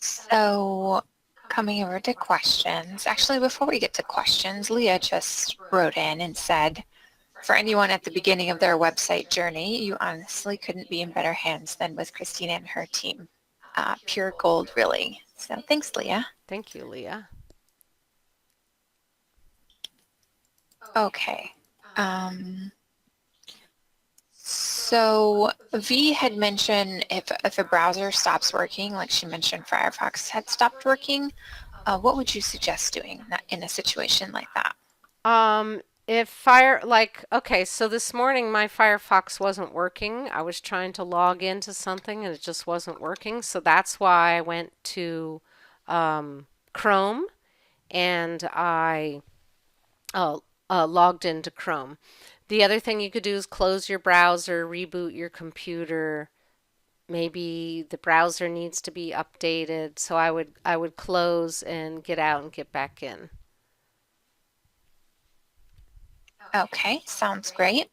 So coming over to questions. Actually, before we get to questions, Leah just wrote in and said, for anyone at the beginning of their website journey, you honestly couldn't be in better hands than with Christina and her team. Pure gold, really. So thanks, Leah. Thank you, Leah. Okay. So V had mentioned if a browser stops working, like she mentioned Firefox had stopped working, what would you suggest doing in a situation like that? Okay, so this morning my Firefox wasn't working. I was trying to log into something and it just wasn't working. So that's why I went to Chrome and I logged into Chrome. The other thing you could do is close your browser, reboot your computer. Maybe the browser needs to be updated. So I would close and get out and get back in. Okay, sounds great.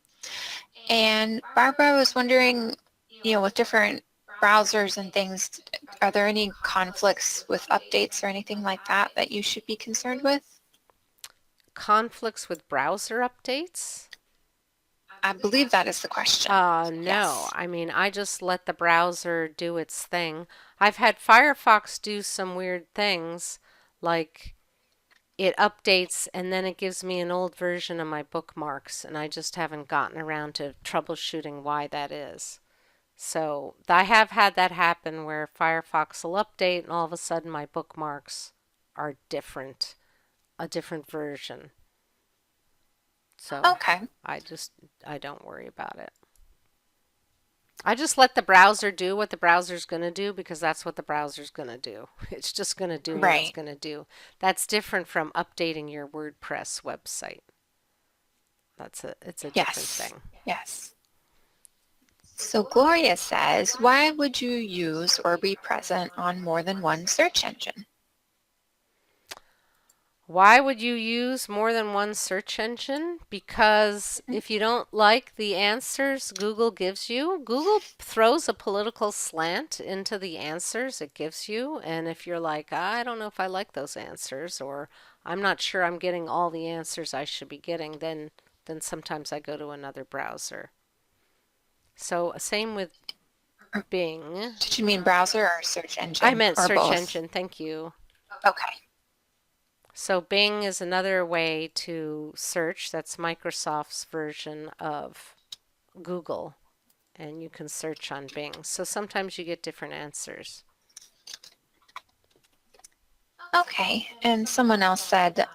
And Barbara was wondering, with different browsers and things, are there any conflicts with updates or anything like that that you should be concerned with? Conflicts with browser updates? I believe that is the question. No. Yes. I mean, I just let the browser do its thing. I've had Firefox do some weird things, like it updates and then it gives me an old version of my bookmarks, and I just haven't gotten around to troubleshooting why that is. So I have had that happen where Firefox will update and all of a sudden my bookmarks are different, a different version. So Okay. I don't worry about it. I just let the browser do what the browser's going to do because that's what the browser's going to do. It's just going to do what it's Right. going to do. That's different from updating your WordPress website. It's a different Yes. thing. Yes. So Gloria says, why would you use or be present on more than one search engine? Why would you use more than one search engine? Because if you don't like the answers Google gives you, Google throws a political slant into the answers it gives you. And if you're like, I don't know if I like those answers, or I'm not sure I'm getting all the answers I should be getting, then sometimes I go to another browser. So same with Bing. Did you mean browser or search I engine meant or search both? engine, thank you. Okay. So Bing is another way to search. That's Microsoft's version of Google, and you can search on Bing. So sometimes you get different answers. Okay. And someone else said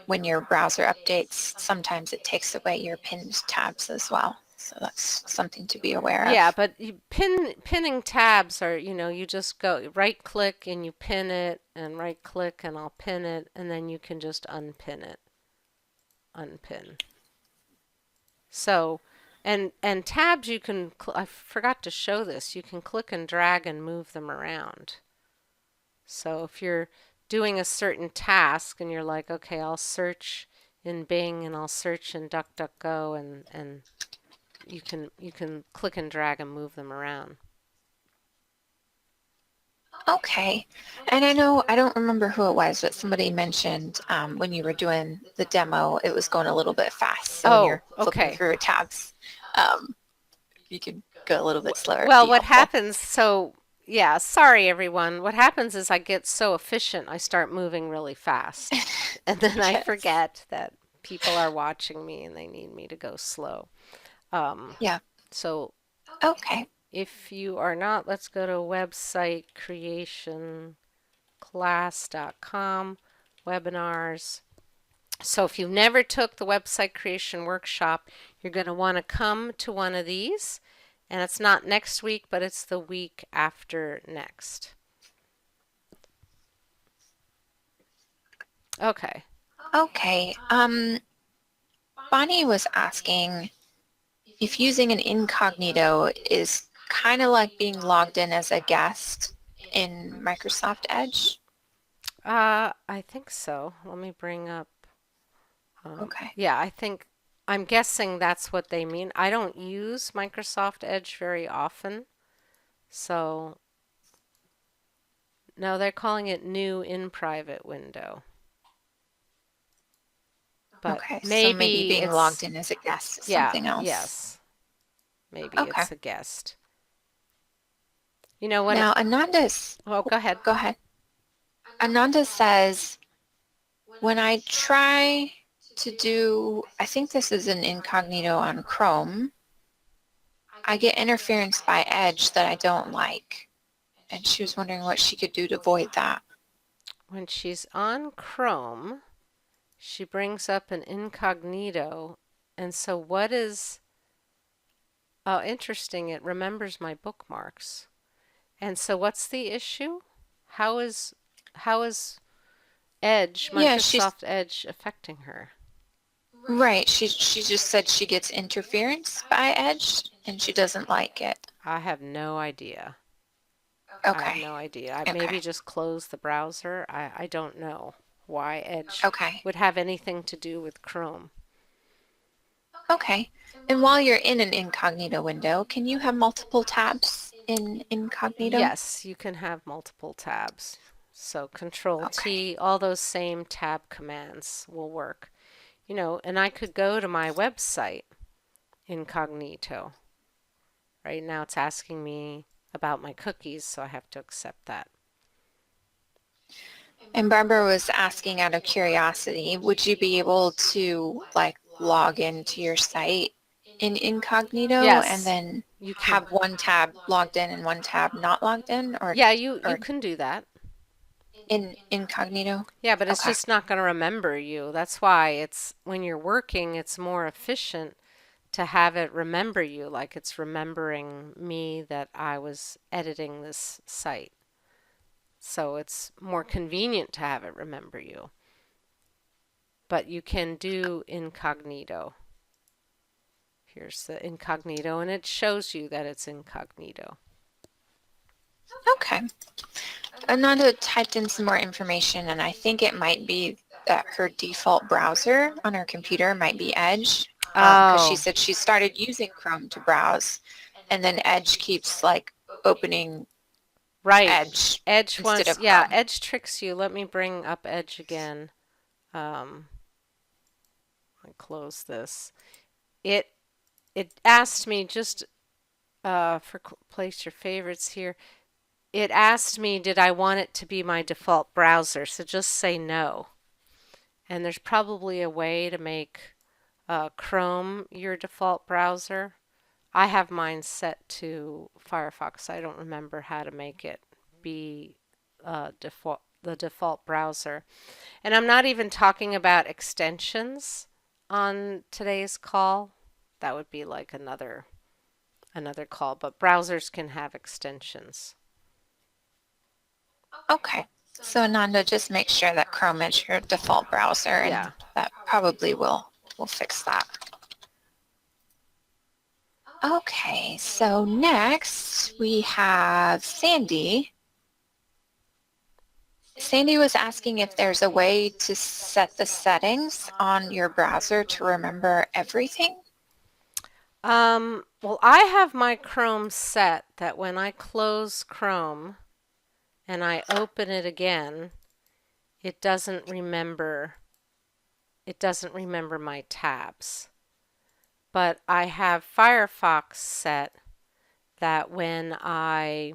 when your browser updates, sometimes it takes away your pinned tabs as well. So that's something to be aware Yeah, of. but pinning tabs are, you just go right click and you pin it, and right click and I'll pin it, and then you can just unpin it. Unpin. So, and tabs you can, I forgot to show this, you can click and drag and move them around. So if you're doing a certain task and you're like, okay, I'll search in Bing and I'll search in DuckDuckGo, and you can click and drag and move them around. Okay. And I know, I don't remember who it was, but somebody mentioned when you were doing the demo, it was going a little bit fast. So when Oh, you're flipping okay. through tabs, if you could go a little bit slower, it'd Well, be what helpful. happens, so yeah, sorry everyone. What happens is I get so efficient, I start moving really fast. And then I Yes. forget that people are watching me and they need me to go slow. Um, Yeah. so Okay. If you are not, let's go to website creationclass.com, webinars. So if you never took the website creation workshop, you're going to want to come to one of these. And it's not next week, but it's the week after next. Okay. Okay. Bonnie was asking if using an incognito is kind of like being logged in as a guest in Microsoft Edge. I think so. Let me bring up. Okay. Yeah, I'm guessing that's what they mean. I don't use Microsoft Edge very often, so no, they're calling it new in private window. But Okay, so maybe maybe being it's, logged in as a guest is yeah, something else. yes, maybe Okay. it's a guest. You know when, Now, Ananda's, well, go ahead. go ahead. Ananda says, when I try to do, I think this is an incognito on Chrome, I get interference by Edge that I don't like. And she was wondering what she could do to avoid that. When she's on Chrome, she brings up an incognito. And so what is, oh, interesting, it remembers my bookmarks. And so what's the issue? How is how is Edge, Yeah, she's Microsoft Edge affecting her? right. She just said she gets interference by Edge and she doesn't like it. I have no idea. I have Okay. no idea. I Okay. maybe just close the browser. I don't know why Edge Okay. would have anything to do with Chrome. Okay. And while you're in an incognito window, can you have multiple tabs in incognito? Yes, you can have multiple tabs. So Control Okay. T, all those same tab commands will work. You know, and I could go to my website incognito. Right now it's asking me about my cookies, so I have to accept that. And Barbara was asking out of curiosity, would you be able to like log into your site in incognito and Yes, then you can. have one tab logged in and one tab not logged in Yeah, you or can do that. in incognito? Yeah, but it's Okay. just not going to remember you. That's why it's when you're working, it's more efficient to have it remember you, like it's remembering me that I was editing this site. So it's more convenient to have it remember you. But you can do incognito. Here's the incognito, and it shows you that it's incognito. Okay. Ananda typed in some more information and I think it might be that her default browser on her computer might be Edge because she Oh, said she started using Chrome to browse and then Edge keeps like opening right. Edge Edge instead wants, of yeah, Chrome. Edge tricks you. Let me bring up Edge again. Um, close this. It it asked me just for place your favorites here. It asked me, did I want it to be my default browser? So just say no. And there's probably a way to make Chrome your default browser. I have mine set to Firefox. I don't remember how to make it be the default browser. And I'm not even talking about extensions on today's call. That would be like another call, but browsers can have extensions. Okay. So Ananda, just make sure that Chrome is your default browser and Yeah. that probably will fix that. Okay, so next we have Sandy. Sandy was asking if there's a way to set the settings on your browser to remember everything. Well, I have my Chrome set that when I close Chrome and I open it again, it doesn't remember my tabs. But I have Firefox set that when I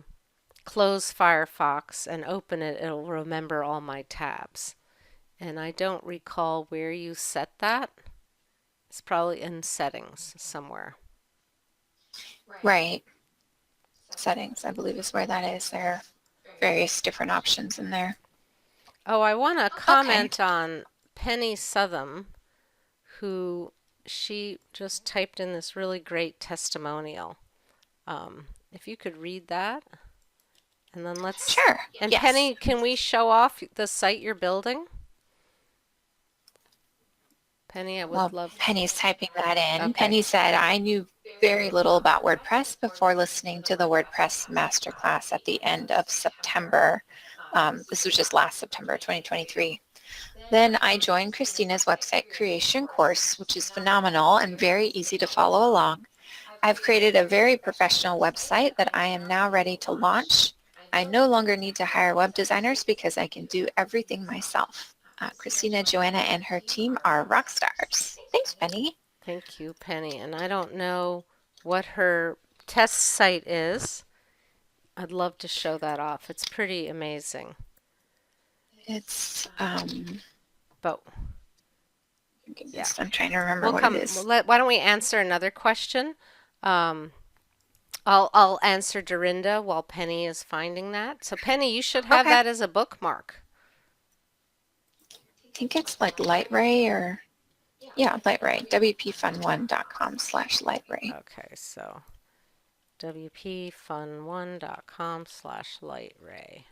close Firefox and open it, it'll remember all my tabs. And I don't recall where you set that. It's probably in settings somewhere. Right. settings, I believe is where that is. There are various different options in there. Oh, I want to Okay. comment on Penny Southam, who she just typed in this really great testimonial. If you could read that, and then let's. Sure. And Yes. Penny, can we show off the site you're building? Penny, I would love. Penny's typing that in. Okay. Penny said, I knew very little about WordPress before listening to the WordPress Masterclass at the end of September. This was just last September 2023. Then I joined Christina's website creation course, which is phenomenal and very easy to follow along. I've created a very professional website that I am now ready to launch. I no longer need to hire web designers because I can do everything myself. Christina, Joanna, and her team are rock stars. Thanks, Penny. Thank you, Penny. And I don't know what her test site is. I'd love to show that off. It's pretty amazing. It's, But yeah. I'm trying to remember what it is. Why don't we answer another question? I'll answer Dorinda while Penny is finding that. So Penny, you should have that as a bookmark. I think it's like Lightray or, yeah, Lightray, wpfun1.com/Lightray. Okay, so wpfun1.com/Lightray.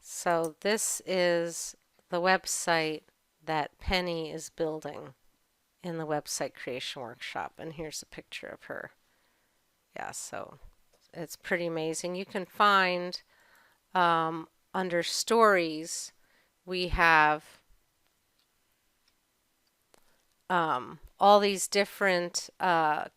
So this is the website that Penny is building in the website creation workshop, and here's a picture of her. Yeah, so it's pretty amazing. You can find under stories we have all these different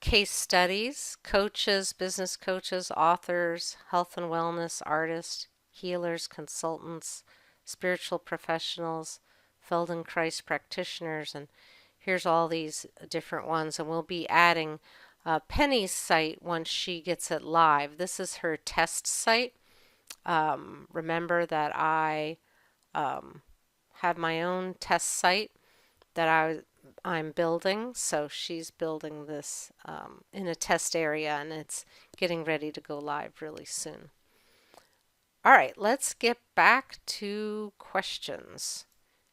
case studies, coaches, business coaches, authors, health and wellness artists, healers, consultants, spiritual professionals, Feldenkrais practitioners, and here's all these different ones. And we'll be adding Penny's site once she gets it live. This is her test site. Remember that I have my own test site that I'm building, so she's building this in a test area, and it's getting ready to go live really soon. All right, let's get back to questions.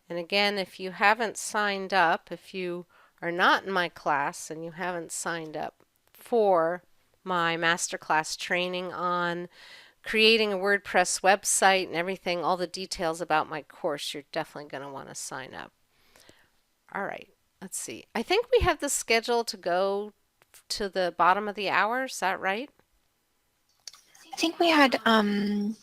And again, if you haven't signed up, if you are not in my class and you haven't signed up for my masterclass training on creating a WordPress website and everything, all the details about my course, you're definitely going to want to sign up. All right, let's see. I think we have the schedule to go to the bottom of the hour. Is that right? I think we had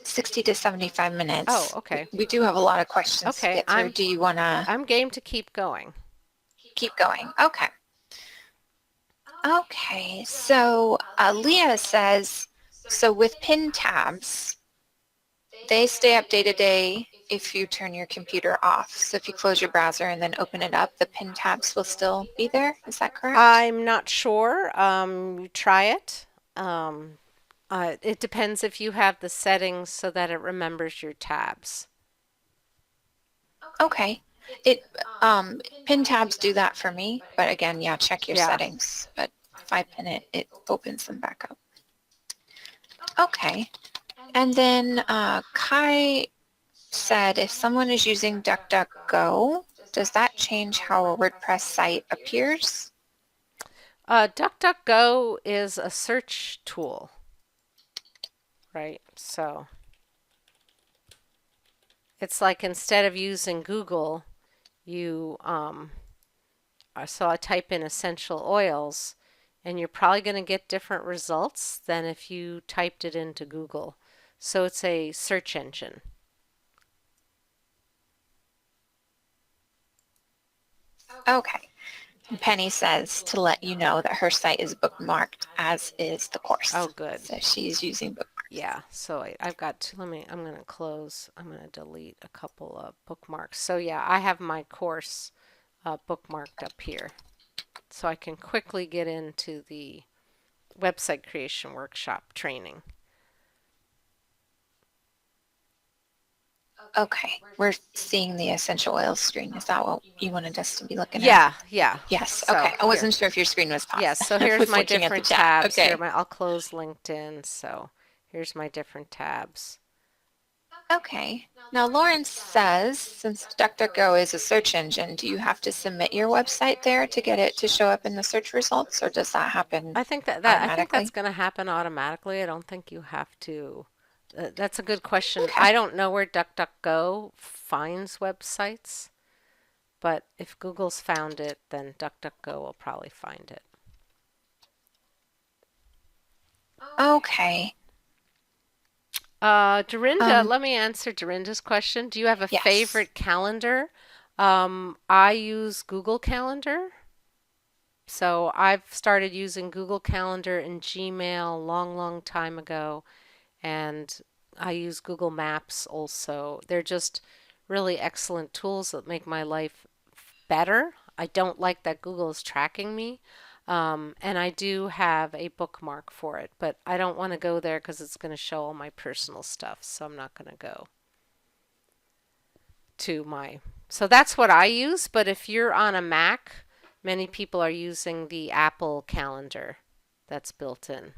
60 to 75 minutes. Oh, okay. We do have a lot of questions to get through. Do you want to? I'm game to keep going. Keep going. Okay. Okay, so Leah says, so with pin tabs, they stay up day to day if you turn your computer off. So if you close your browser and then open it up, the pin tabs will still be there. Is that correct? I'm not sure. Try it. It depends if you have the settings so that it remembers your tabs. Okay. Pin tabs do that for me, but again, yeah, check your settings. But if I pin it, it opens them back up. Okay. And then Kai said, if someone is using DuckDuckGo, does that change how a WordPress site appears? DuckDuckGo is a search tool, right? So it's like instead of using Google, you so I type in essential oils, and you're probably going to get different results than if you typed it into Google. So it's a search engine. Okay. Penny says to let you know that her site is bookmarked, as is the course. Oh, good. So she's using bookmarks. Yeah, so I've got to, I'm going to close, I'm going to delete a couple of bookmarks. So yeah, I have my course bookmarked up here. So I can quickly get into the website creation workshop training. Okay, we're seeing the essential oils screen. Is that what you wanted us to be looking at? Yeah, yeah. Yes, okay. So I here. wasn't sure if your screen was Yes, paused. so I here's was my looking at the different chat. tabs. Here, Okay. my I'll close LinkedIn. So here's my different tabs. Okay. Now, Lauren says, since DuckDuckGo is a search engine, do you have to submit your website there to get it to show up in the search results, or does that happen I think that's automatically? going to happen automatically. I don't think you have to. That's a good question. Okay. I don't know where DuckDuckGo finds websites, but if Google's found it, then DuckDuckGo will probably find it. Okay. Dorinda, let me answer Dorinda's question. Do you have a Yes. favorite calendar? I use Google Calendar. So I've started using Google Calendar and Gmail a long, long time ago, and I use Google Maps also. They're just really excellent tools that make my life better. I don't like that Google is tracking me. And I do have a bookmark for it, but I don't want to go there because it's going to show all my personal stuff. So I'm not going to go to my. So that's what I use. But if you're on a Mac, many people are using the Apple Calendar that's built in.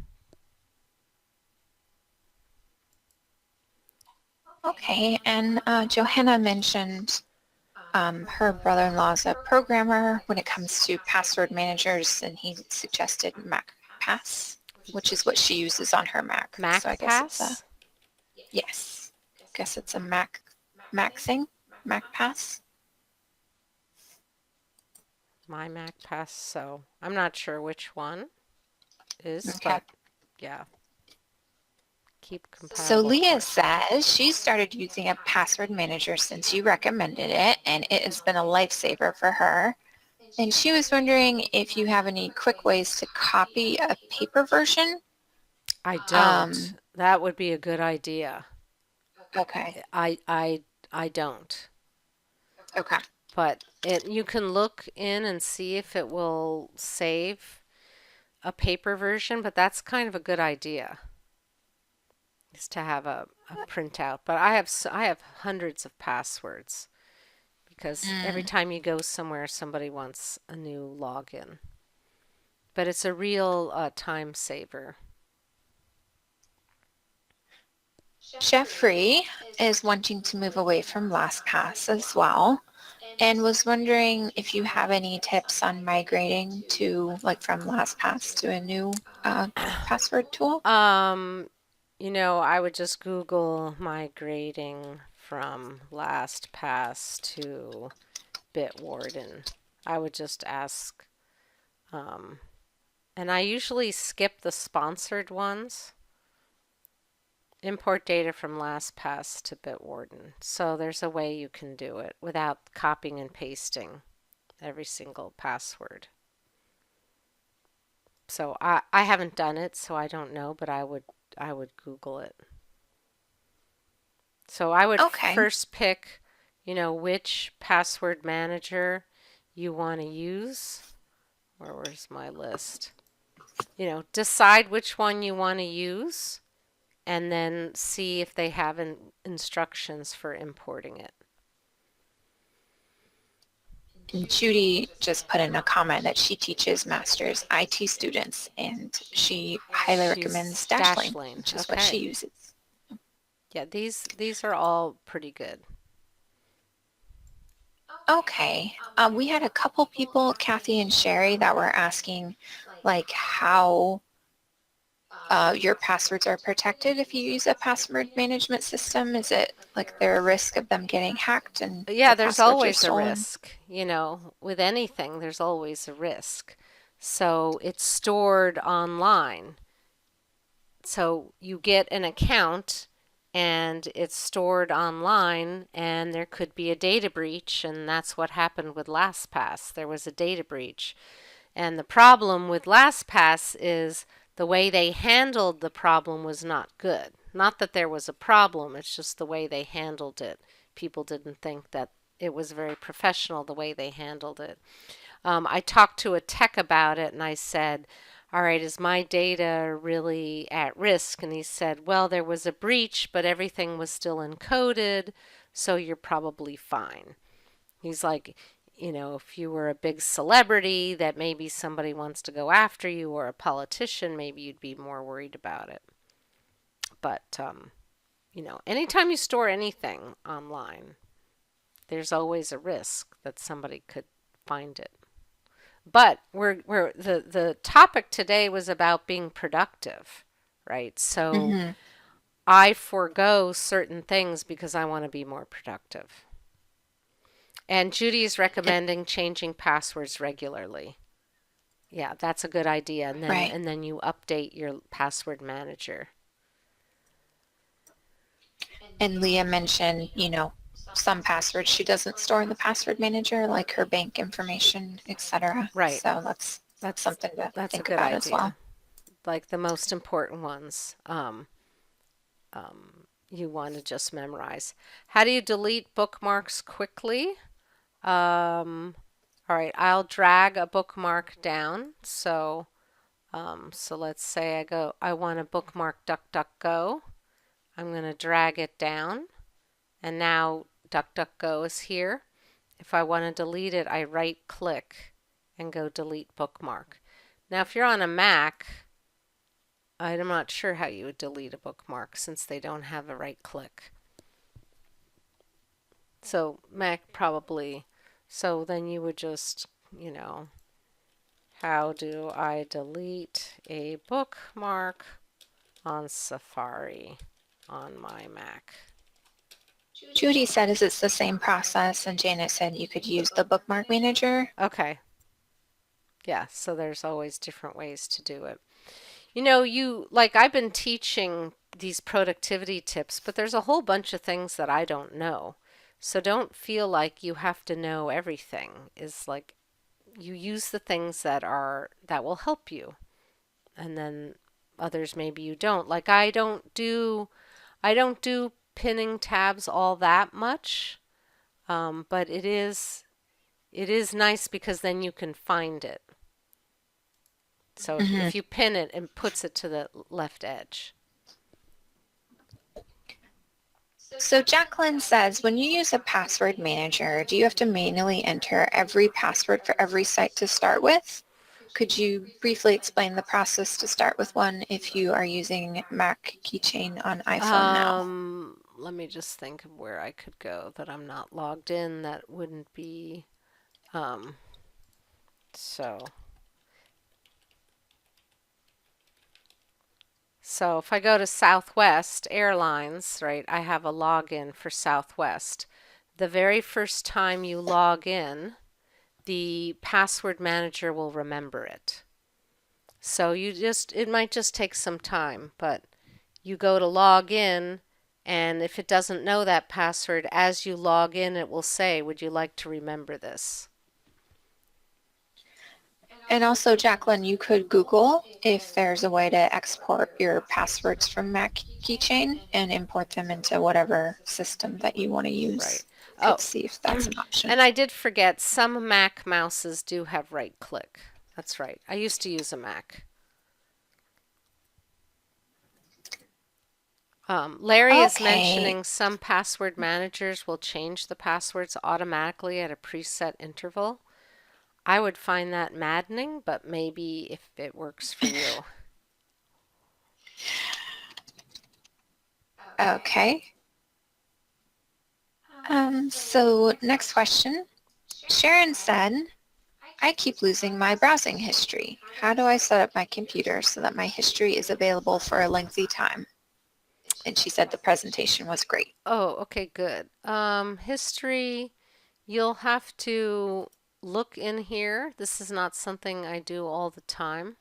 Okay. And Johanna mentioned her brother-in-law is a programmer when it comes to password managers, and he suggested MacPass, which is what she uses on her Mac. So I guess it's a, MacPass? yes, I guess it's a Mac thing, MacPass. My MacPass. So I'm not sure which one is, Okay. but yeah, keep So compatible Leah port. says she started using a password manager since you recommended it, and it has been a lifesaver for her. And she was wondering if you have any quick ways to copy a paper version. I don't. Um, That would be a good idea. okay. I I I don't. Okay. But you can look in and see if it will save a paper version, but that's kind of a good idea is to have a printout. But I have hundreds of passwords because every Mm. time you go somewhere, somebody wants a new login. But it's a real time saver. Jeffrey is wanting to move away from LastPass as well and was wondering if you have any tips on migrating to like from LastPass to a new password tool. Um, I would just Google migrating from LastPass to Bitwarden. I would just ask, um, and I usually skip the sponsored ones. Import data from LastPass to Bitwarden. So there's a way you can do it without copying and pasting every single password. So I haven't done it, so I don't know, but I would Google it. So I would Okay. first pick, which password manager you want to use. Where's my list? Decide which one you want to use and then see if they have instructions for importing it. Judy just put in a comment that she teaches master's IT students and she highly recommends She's Dashlane, Dashlane. which is what she Okay. uses. Yeah, these are all pretty good. Okay. We had a couple people, Kathy and Sherry, that were asking like how your passwords are protected if you use a password management system. Is it like there a risk of them getting hacked and Yeah, their there's passwords are always a stolen? risk. With anything, there's always a risk. So it's stored online. So you get an account and it's stored online and there could be a data breach, and that's what happened with LastPass. There was a data breach. And the problem with LastPass is the way they handled the problem was not good. Not that there was a problem, it's just the way they handled it. People didn't think that it was very professional the way they handled it. I talked to a tech about it and I said, all right, is my data really at risk? And he said, well, there was a breach, but everything was still encoded, so you're probably fine. He's like, if you were a big celebrity that maybe somebody wants to go after you, or a politician, maybe you'd be more worried about it. But, anytime you store anything online, there's always a risk that somebody could find it. But the topic today was about being productive, right? So Mm-hmm. I forego certain things because I want to be more productive. And Judy is recommending changing passwords regularly. Yeah, that's a good idea. And then Right. and then you update your password manager. And Leah mentioned, some passwords she doesn't store in the password manager, like her bank information, etc. Right. So that's That's something to that's a think good about as well. idea. Like the most important ones, you want to just memorize. How do you delete bookmarks quickly? All right, I'll drag a bookmark down. So let's say I want to bookmark DuckDuckGo. I'm going to drag it down, and now DuckDuckGo is here. If I want to delete it, I right click and go delete bookmark. Now, if you're on a Mac, I'm not sure how you would delete a bookmark since they don't have a right click. So Mac probably, so then you would just, how do I delete a bookmark on Safari on my Mac? Judy said it's the same process, and Janet said you could use the bookmark manager. Okay. Yeah, so there's always different ways to do it. I've been teaching these productivity tips, but there's a whole bunch of things that I don't know. So don't feel like you have to know everything. Is like you use the things that will help you, and then others maybe you don't. Like I don't do pinning tabs all that much, but it is nice because then you can find it. So Mm-hmm. if you pin it, it puts it to the left edge. So Jacqueline says, when you use a password manager, do you have to manually enter every password for every site to start with? Could you briefly explain the process to start with one if you are using Mac Keychain on iPhone now? Let me just think of where I could go that I'm not logged in. That wouldn't be um, so. So if I go to Southwest Airlines, right, I have a login for Southwest. The very first time you log in, the password manager will remember it. So it might just take some time, but you go to log in, and if it doesn't know that password, as you log in, it will say, would you like to remember this? And also, Jacqueline, you could Google if there's a way to export your passwords from Mac Keychain and import them into whatever system that you want to Right. use. Oh, Could see if that's an option. and I did forget, some Mac mouses do have right click. That's right. I used to use a Mac. Larry is Okay. mentioning some password managers will change the passwords automatically at a preset interval. I would find that maddening, but maybe if it works for you. Okay. So next question. Sharon said, I keep losing my browsing history. How do I set up my computer so that my history is available for a lengthy time? And she said the presentation was great. Oh, okay, good. History, you'll have to look in here. This is not something I do all the time.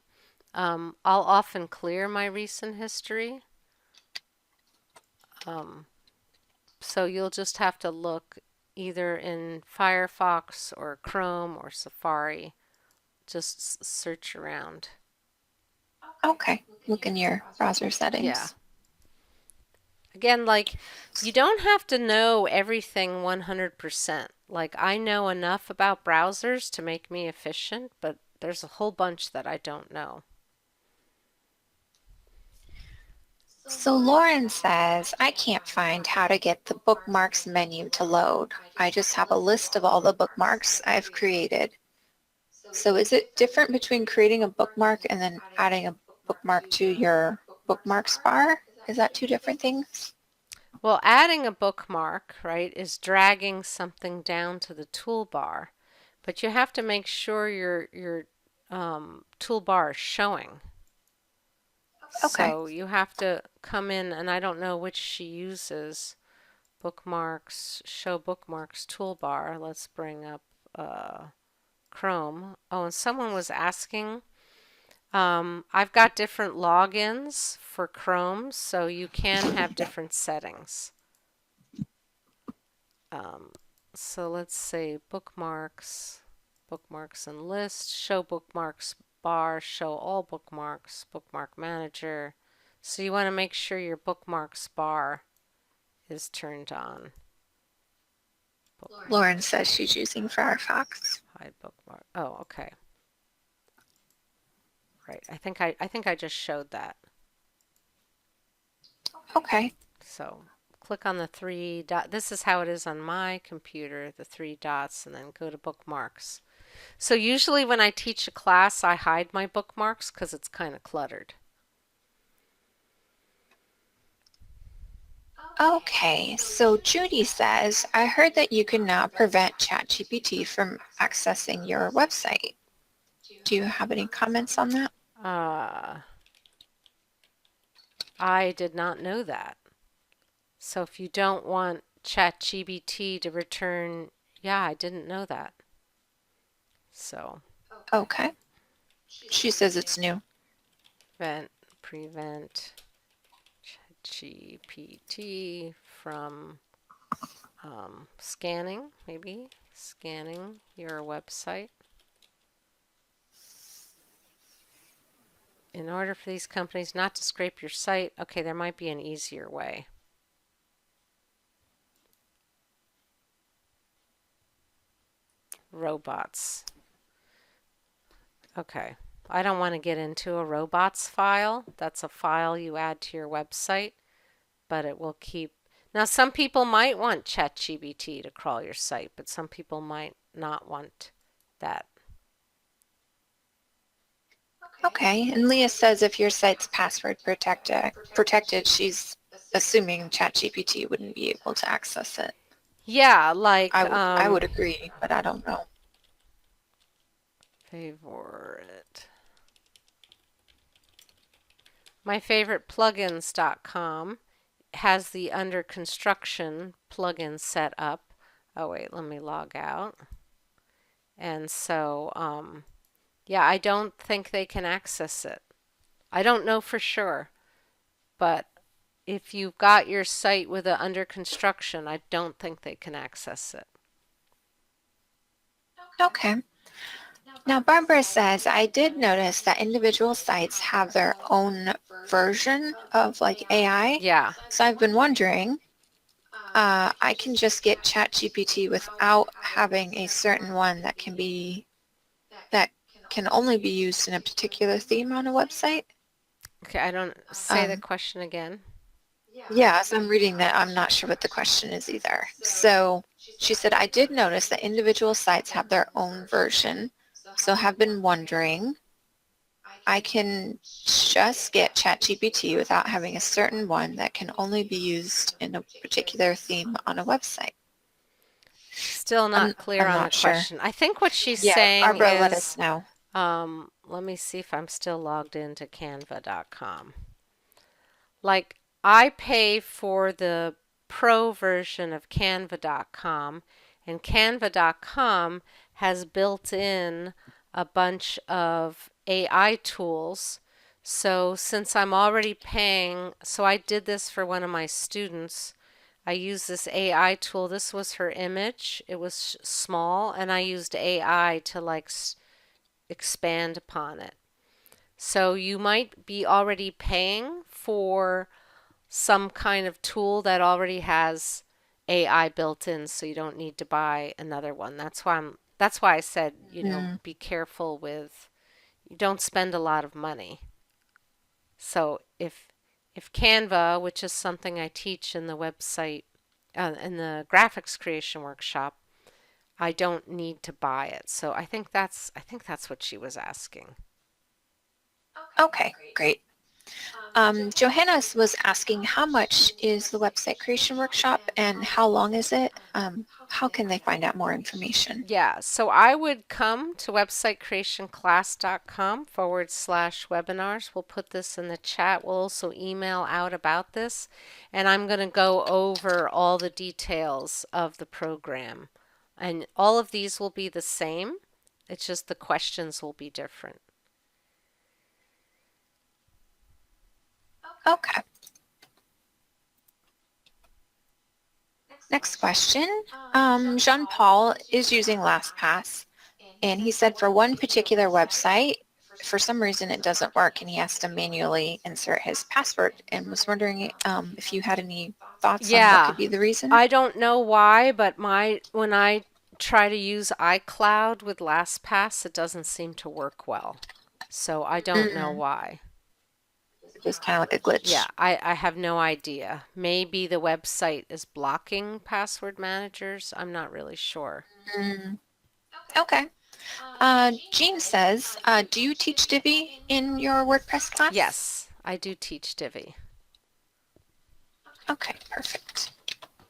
I'll often clear my recent history. Um, so you'll just have to look either in Firefox or Chrome or Safari. Just search around. Okay. Look in your browser Yeah. settings. Again, like, you don't have to know everything 100%. Like, I know enough about browsers to make me efficient, but there's a whole bunch that I don't know. So Lauren says, I can't find how to get the bookmarks menu to load. I just have a list of all the bookmarks I've created. So is it different between creating a bookmark and then adding a bookmark to your bookmarks bar? Is that two different things? Well, adding a bookmark, right, is dragging something down to the toolbar, but you have to make sure your toolbar is showing. Okay. So you have to come in, and I don't know which she uses. Bookmarks, show bookmarks toolbar. Let's bring up Chrome. Oh, and someone was asking. I've got different logins for Chrome, so you can have different settings. Um, so let's say bookmarks, bookmarks and list, show bookmarks bar, show all bookmarks, bookmark manager. So you want to make sure your bookmarks bar is turned on. Lauren says she's using Firefox. Hide bookmark. Oh, okay. Right. I think I just showed that. Okay. So click on the three dot. This is how it is on my computer, the three dots, and then go to bookmarks. So usually when I teach a class, I hide my bookmarks because it's kind of cluttered. Okay, so Judy says, I heard that you can now prevent ChatGPT from accessing your website. Do you have any comments on that? Uh, I did not know that. So if you don't want ChatGPT to return, yeah, I didn't know that. So Okay. She says it's new. prevent ChatGPT from scanning your website. In order for these companies not to scrape your site, okay, there might be an easier way. Robots. Okay. I don't want to get into a robots file. That's a file you add to your website, but it will keep. Now, some people might want ChatGPT to crawl your site, but some people might not want that. Okay, and Leah says if your site's password protected, she's assuming ChatGPT wouldn't be able to access it. Yeah, like I would agree, but I don't know. favorite. My favorite plugins.com has the under construction plugin set up. Oh wait, let me log out. And so, yeah, I don't think they can access it. I don't know for sure, but if you've got your site with it under construction, I don't think they can access it. Okay. Now Barbara says, I did notice that individual sites have their own version of like AI. Yeah. So I've been wondering, I can just get ChatGPT without having a certain one that can only be used in a particular theme on a website. Okay, I don't say the question again. Yeah, as I'm reading that, I'm not sure what the question is either. So she said, I did notice that individual sites have their own version, so have been wondering, I can just get ChatGPT without having a certain one that can only be used in a particular theme on a website. Still not clear I'm on the not sure. question. I think what she's Yeah, saying Barbara, let is, us know. let me see if I'm still logged into canva.com. Like, I pay for the pro version of canva.com, and canva.com has built in a bunch of AI tools. So since I'm already paying, so I did this for one of my students. I used this AI tool. This was her image. It was small, and I used AI to like expand upon it. So you might be already paying for some kind of tool that already has AI built in, so you don't need to buy another one. That's why I said, be careful with, you don't spend a lot of money. So If Canva, which is something I teach in the website, in the graphics creation workshop, I don't need to buy it. So I think that's what she was asking. Okay, great. Johanna was asking how much is the website creation workshop and how long is it? How can they find out more information? Yeah, so I would come to websitecreationclass.com/webinars. We'll put this in the chat. We'll also email out about this. And I'm going to go over all the details of the program. And all of these will be the same. It's just the questions will be different. Okay. Next question. Jean-Paul is using LastPass, and he said for one particular website, for some reason it doesn't work, and he has to manually insert his password, and was wondering if you had any thoughts on what Yeah, could be the reason? I don't know why, but when I try to use iCloud with LastPass, it doesn't seem to work well. So I don't know why. Just kind of like a glitch. Yeah, I have no idea. Maybe the website is blocking password managers. I'm not really sure. Okay. Jean says, do you teach Divi in your WordPress class? Yes, I do teach Divi. Okay, perfect.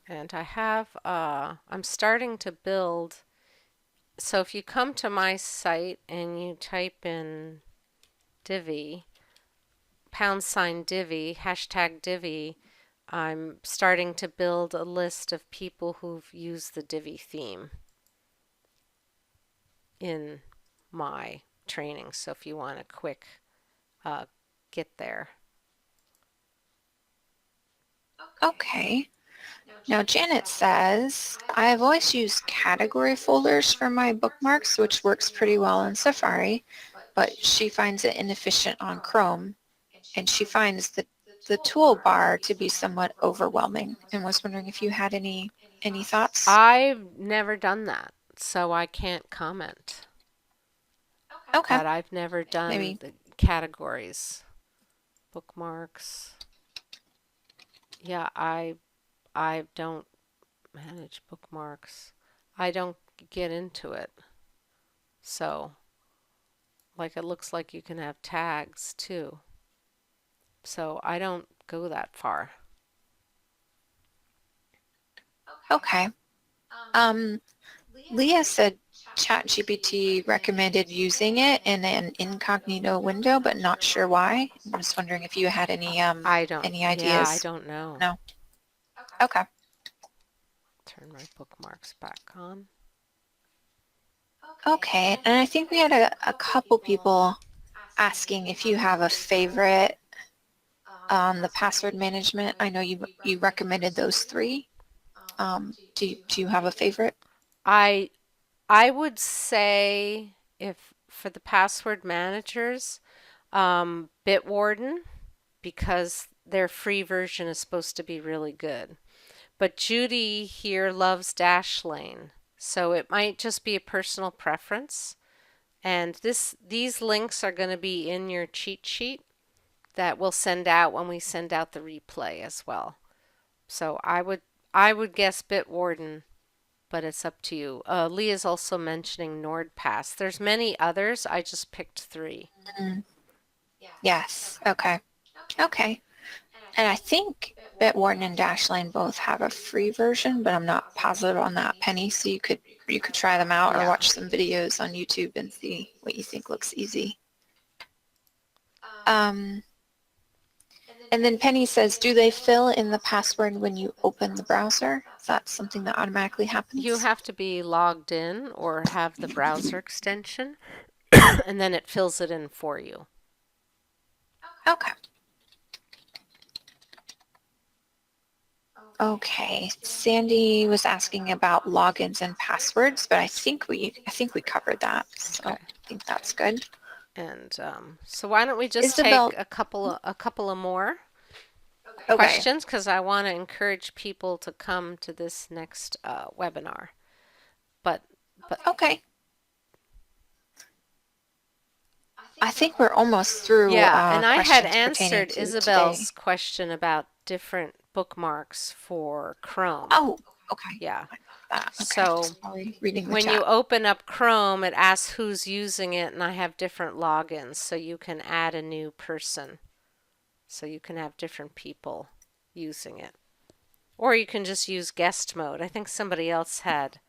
And I'm starting to build. So if you come to my site and you type in Divi, #Divi, #Divi, I'm starting to build a list of people who've used the Divi theme in my training. So if you want a quick get there. Okay. Now Janet says, I've always used category folders for my bookmarks, which works pretty well in Safari, but she finds it inefficient on Chrome, and she finds the toolbar to be somewhat overwhelming, and was wondering if you had any thoughts? I've never done that, so I can't comment. Okay. But I've never done Maybe. the categories, bookmarks. Yeah, I don't manage bookmarks. I don't get into it. So, like it looks like you can have tags too. So I don't go that far. Okay. Leah said ChatGPT recommended using it in an incognito window, but not sure why. I'm just wondering if you had any ideas. Yeah, I don't know. No. Okay. Turn my bookmarks back on. Okay, and I think we had a couple people asking if you have a favorite on the password management. I know you recommended those three. Do you have a favorite? I would say if for the password managers, Bitwarden, because their free version is supposed to be really good. But Judy here loves Dashlane, so it might just be a personal preference. And these links are going to be in your cheat sheet that we'll send out when we send out the replay as well. So I would guess Bitwarden, but it's up to you. Leah's also mentioning NordPass. There's many others. I just picked 3. Yes. Okay. Okay. And I think Bitwarden and Dashlane both have a free version, but I'm not positive on that, Penny. So you could try them out or watch some videos on YouTube and see what you think looks easy. And then Penny says, do they fill in the password when you open the browser? Is that something that automatically happens? You have to be logged in or have the browser extension, and then it fills it in for you. Okay. Okay, Sandy was asking about logins and passwords, but I think we covered that. So Okay. I think that's good. And so why don't we just Isabel, take a couple of more okay. questions, because I want to encourage people to come to this next webinar. But Okay. I think we're almost through Yeah, and I had questions pertaining answered to Isabel's today. question about different bookmarks for Chrome. Oh, okay. Yeah. I got that. Okay, So just probably reading the when you chat. open up Chrome, it asks who's using it, and I have different logins, so you can add a new person. So you can have different people using it. Or you can just use guest mode. I think somebody else had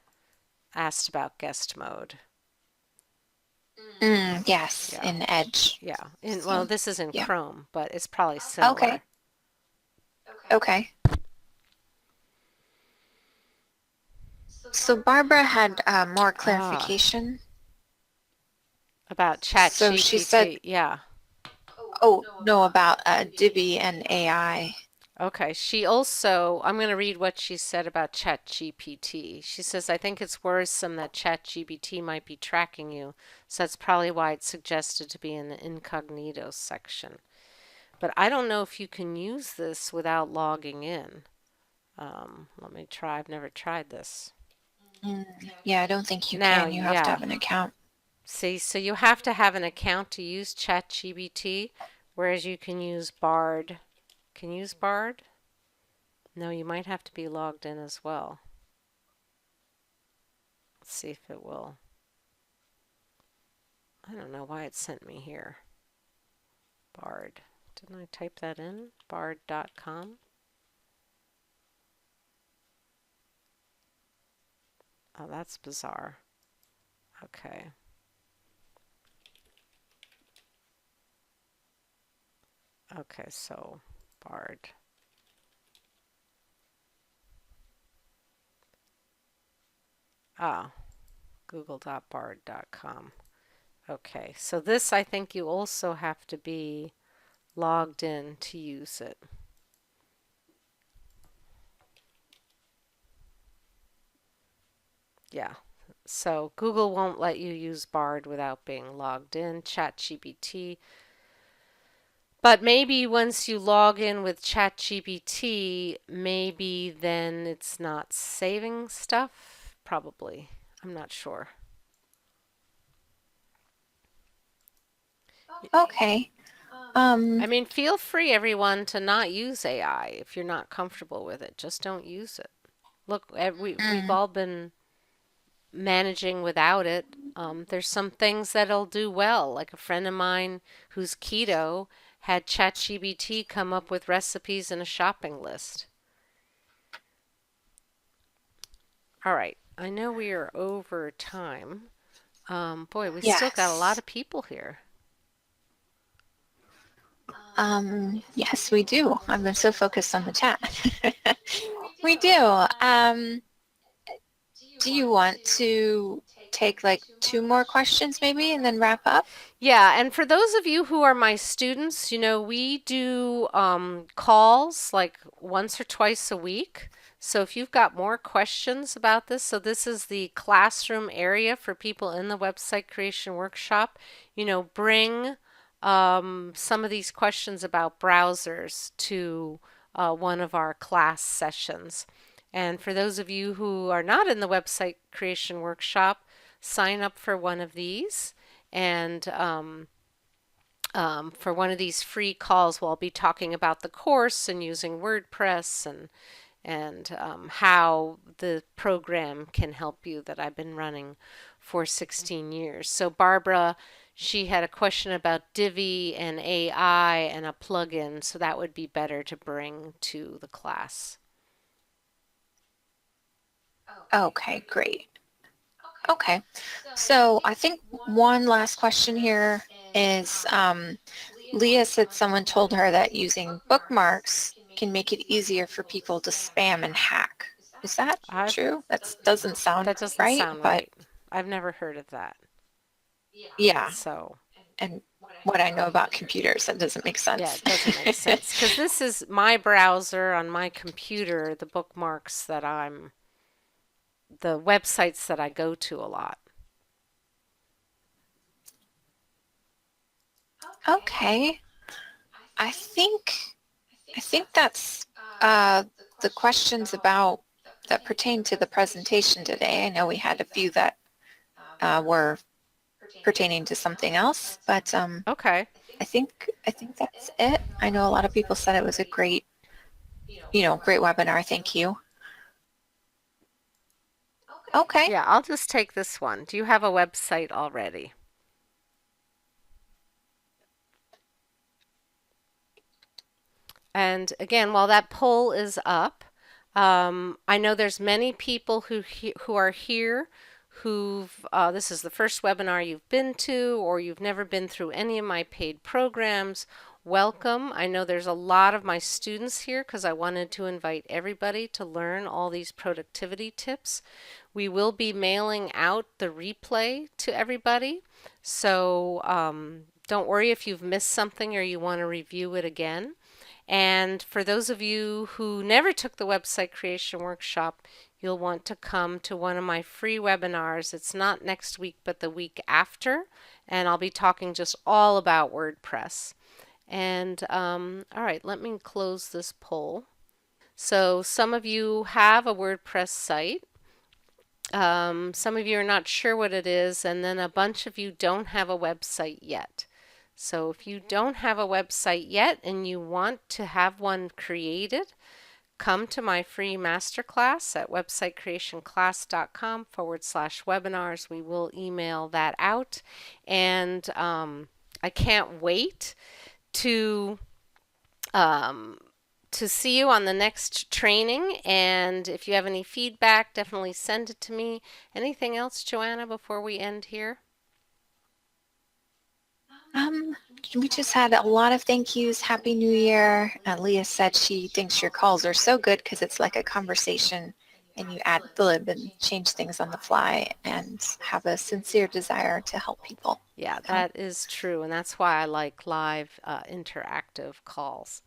asked about guest mode. Yes, Yeah. in Edge. Yeah. Well, So, this is in yeah. Chrome, but it's probably Okay. similar. Okay. So Barbara had more Ah, clarification. about So she said, ChatGPT. Yeah. oh, no, about Divi and AI. Okay. I'm going to read what she said about ChatGPT. She says, I think it's worrisome that ChatGPT might be tracking you, so that's probably why it's suggested to be in the incognito section. But I don't know if you can use this without logging in. Let me try. I've never tried this. Yeah, I don't think you Now, can. You have to yeah. have an account. See, so you have to have an account to use ChatGPT, whereas you can use Bard. Can you use Bard? No, you might have to be logged in as well. Let's see if it will. I don't know why it sent me here. Bard. Didn't I type that in? Bard.com. Oh, that's bizarre. Okay. Okay, so Bard. Ah, google.bard.com. Okay, so this I think you also have to be logged in to use it. Yeah, so Google won't let you use Bard without being logged in. ChatGPT. But maybe once you log in with ChatGPT, maybe then it's not saving stuff? Probably. I'm not sure. Okay. I mean, feel free, everyone, to not use AI if you're not comfortable with it. Just don't use it. Look, we've mm, all been managing without it. There's some things that'll do well. Like a friend of mine who's keto had ChatGPT come up with recipes and a shopping list. All right, I know we are over time. Boy, we still got a lot yes. of people here. Yes, we do. I've been so focused on the chat. We do. Do you want to take like two more questions maybe and then wrap up? Yeah, and for those of you who are my students, we do calls like once or twice a week. So if you've got more questions about this, so this is the classroom area for people in the website creation workshop. Bring some of these questions about browsers to one of our class sessions. And for those of you who are not in the website creation workshop, sign up for one of these. And for one of these free calls, we'll be talking about the course and using WordPress and how the program can help you that I've been running for 16 years. So Barbara, she had a question about Divi and AI and a plugin, so that would be better to bring to the class. Okay, great. Okay. So I think one last question here is Leah said someone told her that using bookmarks can make it easier for people to spam and hack. Is that I've, true? That doesn't sound that doesn't right, sound but right. I've never heard of that. yeah. So, And what I know about computers, that doesn't make yeah, sense. it doesn't make sense because this is my browser on my computer, the bookmarks the websites that I go to a lot. Okay. I think I think that's uh, the questions about that pertain to the presentation today. I know we had a few that were pertaining to something else, but Okay. I think that's it. I know a lot of people said it was a great, great webinar. Thank you. Okay. Yeah, I'll just take this one. Do you have a website already? And again, while that poll is up, I know there's many people who are here who've this is the first webinar you've been to, or you've never been through any of my paid programs. Welcome. I know there's a lot of my students here because I wanted to invite everybody to learn all these productivity tips. We will be mailing out the replay to everybody, so don't worry if you've missed something or you want to review it again. And for those of you who never took the website creation workshop, you'll want to come to one of my free webinars. It's not next week, but the week after, and I'll be talking just all about WordPress. And all right, let me close this poll. So some of you have a WordPress site. Some of you are not sure what it is, and then a bunch of you don't have a website yet. So if you don't have a website yet and you want to have one created, come to my free masterclass at websitecreationclass.com/webinars. We will email that out. And I can't wait to see you on the next training. And if you have any feedback, definitely send it to me. Anything else, Joanna, before we end here? We just had a lot of thank yous. Happy New Year. Leah said she thinks your calls are so good because it's like a conversation and you ad lib and change things on the fly and have a sincere desire to help people. Yeah, that is true. And that's why I like live interactive calls.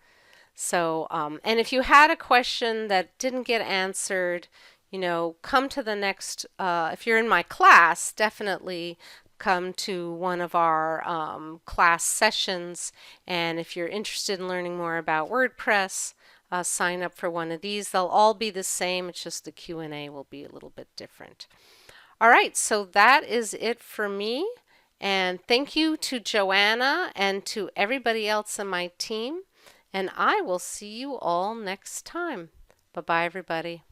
So, and if you had a question that didn't get answered, come to the next, if you're in my class, definitely come to one of our class sessions. And if you're interested in learning more about WordPress, sign up for one of these. They'll all be the same. It's just the Q&A will be a little bit different. All right, so that is it for me. And thank you to Joanna and to everybody else on my team. And I will see you all next time. Bye-bye, everybody.